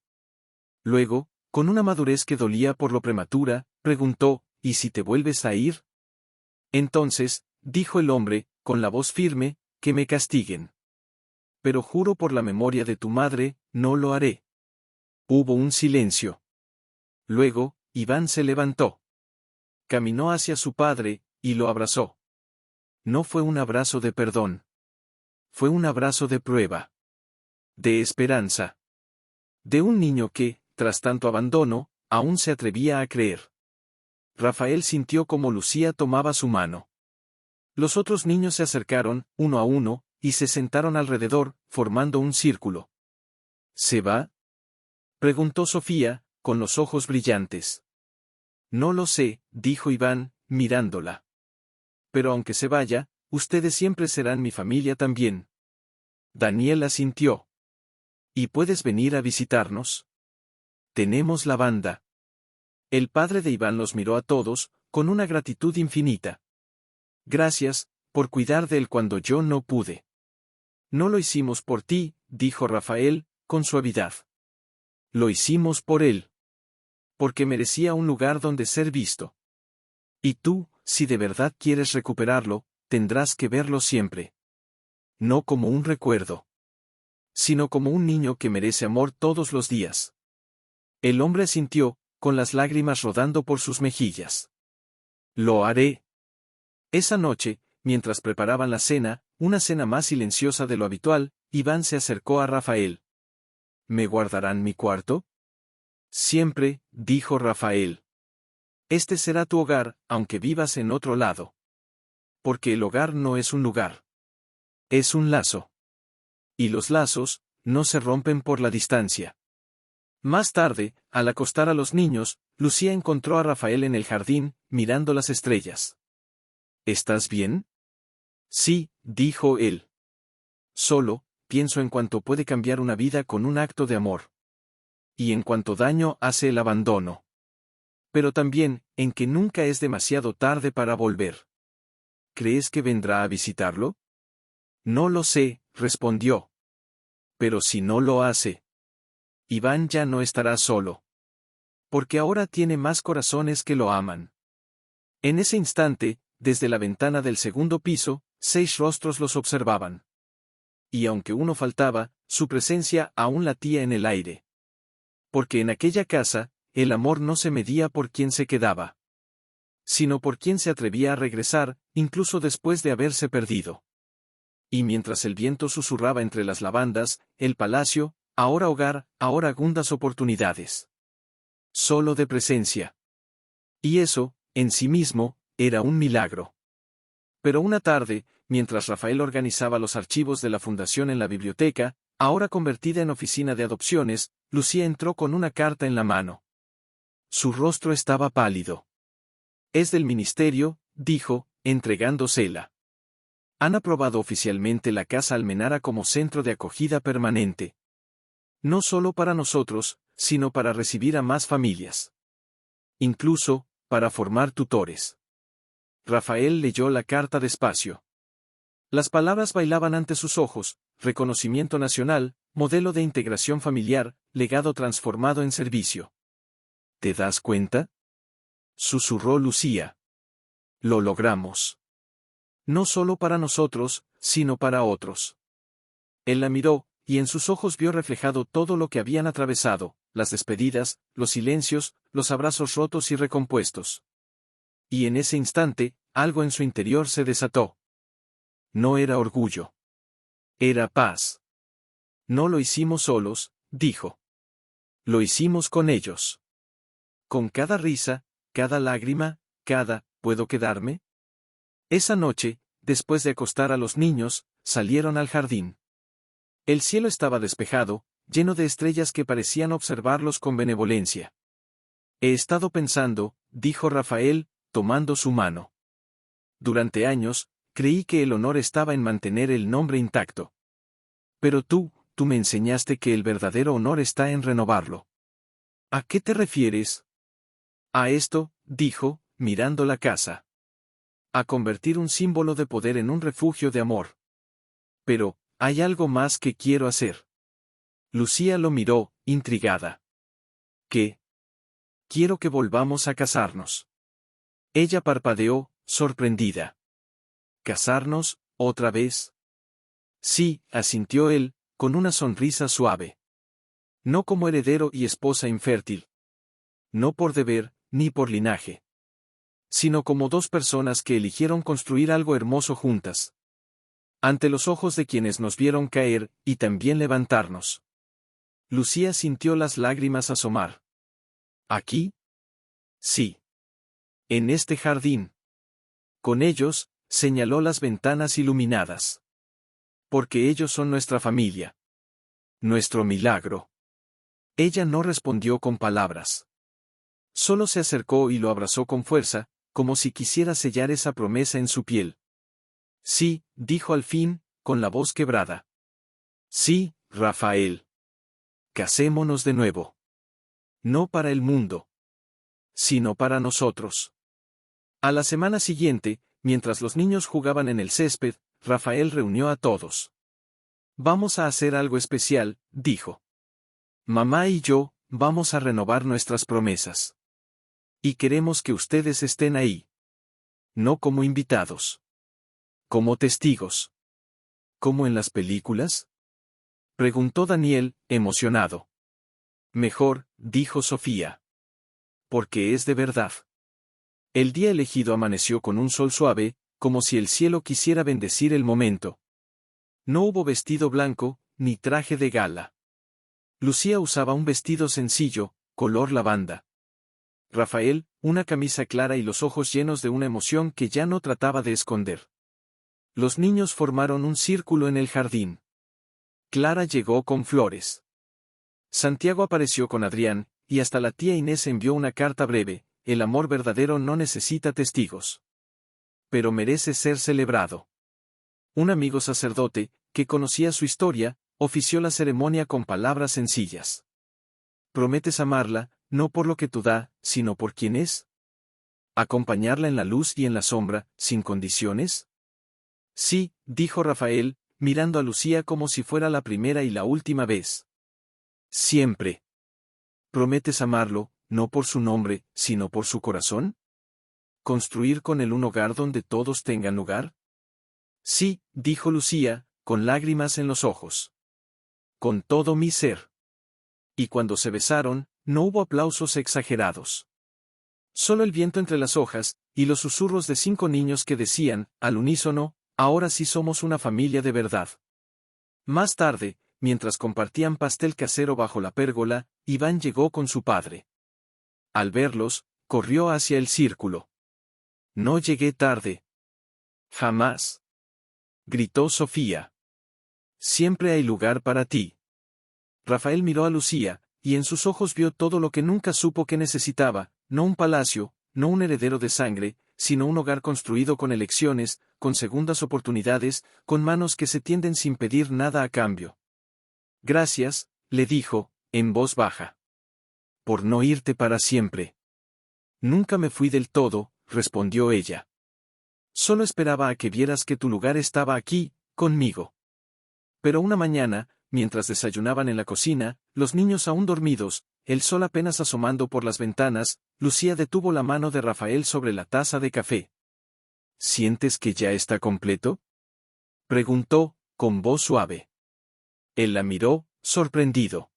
Luego, con una madurez que dolía por lo prematura, preguntó, ¿y si te vuelves a ir? Entonces, dijo el hombre, con la voz firme, que me castiguen. Pero juro por la memoria de tu madre, no lo haré. Hubo un silencio. Luego, Iván se levantó. Caminó hacia su padre, y lo abrazó. No fue un abrazo de perdón. Fue un abrazo de prueba. De esperanza. De un niño que, tras tanto abandono, aún se atrevía a creer. Rafael sintió como Lucía tomaba su mano. Los otros niños se acercaron, uno a uno, y se sentaron alrededor, formando un círculo. ¿Se va? Preguntó Sofía, con los ojos brillantes. No lo sé, dijo Iván, mirándola. Pero aunque se vaya, ustedes siempre serán mi familia también. Daniel asintió. ¿Y puedes venir a visitarnos? Tenemos la banda. El padre de Iván los miró a todos, con una gratitud infinita. Gracias, por cuidar de él cuando yo no pude. No lo hicimos por ti, dijo Rafael, con suavidad. Lo hicimos por él. Porque merecía un lugar donde ser visto. Y tú, si de verdad quieres recuperarlo, tendrás que verlo siempre. No como un recuerdo. Sino como un niño que merece amor todos los días. El hombre asintió, con las lágrimas rodando por sus mejillas. Lo haré. Esa noche, mientras preparaban la cena, una cena más silenciosa de lo habitual, Iván se acercó a Rafael. ¿Me guardarán mi cuarto? Siempre, dijo Rafael. Este será tu hogar, aunque vivas en otro lado. Porque el hogar no es un lugar. Es un lazo. Y los lazos, no se rompen por la distancia. Más tarde, al acostar a los niños, Lucía encontró a Rafael en el jardín, mirando las estrellas. ¿Estás bien? Sí, dijo él. Solo, pienso en cuánto puede cambiar una vida con un acto de amor. Y en cuánto daño hace el abandono. Pero también, en que nunca es demasiado tarde para volver. ¿Crees que vendrá a visitarlo? No lo sé, respondió. Pero si no lo hace, Iván ya no estará solo. Porque ahora tiene más corazones que lo aman. En ese instante, desde la ventana del segundo piso, 6 rostros los observaban. Y aunque uno faltaba, su presencia aún latía en el aire. Porque en aquella casa, el amor no se medía por quien se quedaba, sino por quien se atrevía a regresar, incluso después de haberse perdido. Y mientras el viento susurraba entre las lavandas, el palacio, ahora hogar, ahora gundas oportunidades. Solo de presencia. Y eso, en sí mismo, era un milagro. Pero una tarde, mientras Rafael organizaba los archivos de la fundación en la biblioteca, ahora convertida en oficina de adopciones, Lucía entró con una carta en la mano. Su rostro estaba pálido. Es del ministerio, dijo, entregándosela. Han aprobado oficialmente la Casa Almenara como centro de acogida permanente. No solo para nosotros, sino para recibir a más familias. Incluso, para formar tutores. Rafael leyó la carta despacio. Las palabras bailaban ante sus ojos: reconocimiento nacional, modelo de integración familiar, legado transformado en servicio. ¿Te das cuenta? Susurró Lucía. Lo logramos. No solo para nosotros, sino para otros. Él la miró, y en sus ojos vio reflejado todo lo que habían atravesado: las despedidas, los silencios, los abrazos rotos y recompuestos. Y en ese instante, algo en su interior se desató. No era orgullo. Era paz. No lo hicimos solos, dijo. Lo hicimos con ellos. Con cada risa, cada lágrima, ¿puedo quedarme? Esa noche, después de acostar a los niños, salieron al jardín. El cielo estaba despejado, lleno de estrellas que parecían observarlos con benevolencia. He estado pensando, dijo Rafael, tomando su mano. Durante años, creí que el honor estaba en mantener el nombre intacto. Pero tú me enseñaste que el verdadero honor está en renovarlo. ¿A qué te refieres? A esto, dijo, mirando la casa. A convertir un símbolo de poder en un refugio de amor. Pero, hay algo más que quiero hacer. Lucía lo miró, intrigada. ¿Qué? Quiero que volvamos a casarnos. Ella parpadeó, sorprendida. ¿Casarnos, otra vez? Sí, asintió él, con una sonrisa suave. No como heredero y esposa infértil. No por deber, ni por linaje. Sino como dos personas que eligieron construir algo hermoso juntas. Ante los ojos de quienes nos vieron caer, y también levantarnos. Lucía sintió las lágrimas asomar. ¿Aquí? Sí. En este jardín. Con ellos, señaló las ventanas iluminadas. Porque ellos son nuestra familia. Nuestro milagro. Ella no respondió con palabras. Solo se acercó y lo abrazó con fuerza, como si quisiera sellar esa promesa en su piel. Sí, dijo al fin, con la voz quebrada. Sí, Rafael. Casémonos de nuevo. No para el mundo. Sino para nosotros. A la semana siguiente, mientras los niños jugaban en el césped, Rafael reunió a todos. Vamos a hacer algo especial, dijo. Mamá y yo, vamos a renovar nuestras promesas. Y queremos que ustedes estén ahí. No como invitados. Como testigos. ¿Como en las películas? Preguntó Daniel, emocionado. Mejor, dijo Sofía. Porque es de verdad. El día elegido amaneció con un sol suave, como si el cielo quisiera bendecir el momento. No hubo vestido blanco, ni traje de gala. Lucía usaba un vestido sencillo, color lavanda. Rafael, una camisa clara y los ojos llenos de una emoción que ya no trataba de esconder. Los niños formaron un círculo en el jardín. Clara llegó con flores. Santiago apareció con Adrián, y hasta la tía Inés envió una carta breve: el amor verdadero no necesita testigos. Pero merece ser celebrado. Un amigo sacerdote, que conocía su historia, ofició la ceremonia con palabras sencillas. ¿Prometes amarla, no por lo que tú da, sino por quien es? ¿Acompañarla en la luz y en la sombra, sin condiciones? Sí, dijo Rafael, mirando a Lucía como si fuera la primera y la última vez. Siempre. ¿Prometes amarlo, no por su nombre, sino por su corazón? ¿Construir con él un hogar donde todos tengan lugar? Sí, dijo Lucía, con lágrimas en los ojos. Con todo mi ser. Y cuando se besaron, no hubo aplausos exagerados. Solo el viento entre las hojas, y los susurros de 5 niños que decían, al unísono, ahora sí somos una familia de verdad. Más tarde, mientras compartían pastel casero bajo la pérgola, Iván llegó con su padre. Al verlos, corrió hacia el círculo. No llegué tarde. Jamás. Gritó Sofía. Siempre hay lugar para ti. Rafael miró a Lucía, y en sus ojos vio todo lo que nunca supo que necesitaba, no un palacio, no un heredero de sangre, sino un hogar construido con elecciones, con segundas oportunidades, con manos que se tienden sin pedir nada a cambio. Gracias, le dijo, en voz baja. Por no irte para siempre. Nunca me fui del todo, respondió ella. Solo esperaba a que vieras que tu lugar estaba aquí, conmigo. Pero una mañana, mientras desayunaban en la cocina, los niños aún dormidos, el sol apenas asomando por las ventanas, Lucía detuvo la mano de Rafael sobre la taza de café. ¿Sientes que ya está completo? Preguntó, con voz suave. Él la miró, sorprendido.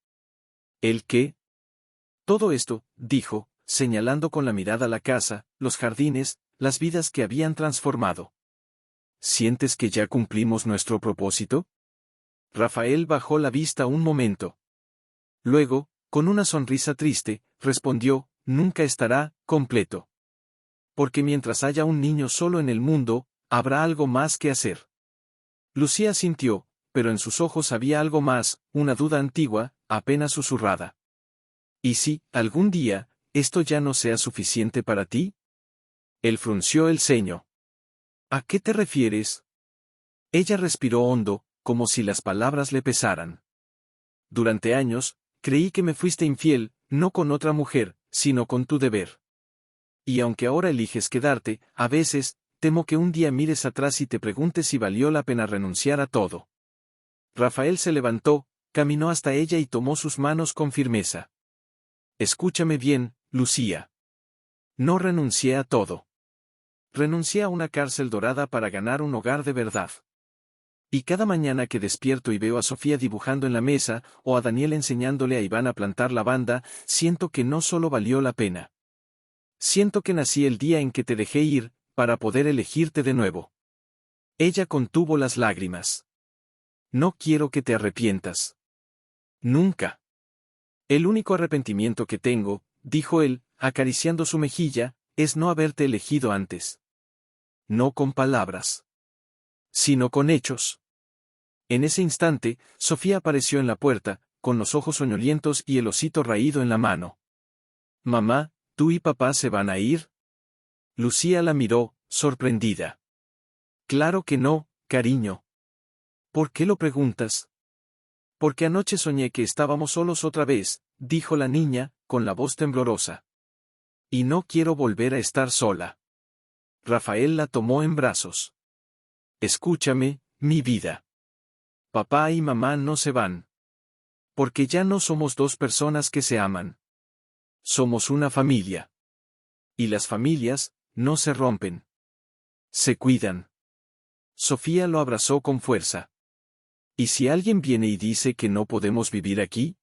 ¿El qué? Todo esto, dijo, señalando con la mirada la casa, los jardines, las vidas que habían transformado. ¿Sientes que ya cumplimos nuestro propósito? Rafael bajó la vista un momento. Luego, con una sonrisa triste, respondió, nunca estará completo. Porque mientras haya un niño solo en el mundo, habrá algo más que hacer. Lucía sintió, pero en sus ojos había algo más, una duda antigua, apenas susurrada. ¿Y si, algún día, esto ya no sea suficiente para ti? Él frunció el ceño. ¿A qué te refieres? Ella respiró hondo, como si las palabras le pesaran. Durante años, creí que me fuiste infiel, no con otra mujer, sino con tu deber. Y aunque ahora eliges quedarte, a veces, temo que un día mires atrás y te preguntes si valió la pena renunciar a todo. Rafael se levantó, caminó hasta ella y tomó sus manos con firmeza. Escúchame bien, Lucía. No renuncié a todo. Renuncié a una cárcel dorada para ganar un hogar de verdad. Y cada mañana que despierto y veo a Sofía dibujando en la mesa, o a Daniel enseñándole a Iván a plantar lavanda, siento que no solo valió la pena. Siento que nací el día en que te dejé ir, para poder elegirte de nuevo. Ella contuvo las lágrimas. No quiero que te arrepientas. Nunca. El único arrepentimiento que tengo, dijo él, acariciando su mejilla, es no haberte elegido antes. No con palabras, sino con hechos. En ese instante, Sofía apareció en la puerta, con los ojos soñolientos y el osito raído en la mano. Mamá, ¿tú y papá se van a ir? Lucía la miró, sorprendida. Claro que no, cariño. ¿Por qué lo preguntas? Porque anoche soñé que estábamos solos otra vez, dijo la niña, con la voz temblorosa. Y no quiero volver a estar sola. Rafael la tomó en brazos. Escúchame, mi vida. Papá y mamá no se van. Porque ya no somos dos personas que se aman. Somos una familia. Y las familias, no se rompen. Se cuidan. Sofía lo abrazó con fuerza. ¿Y si alguien viene y dice que no podemos vivir aquí?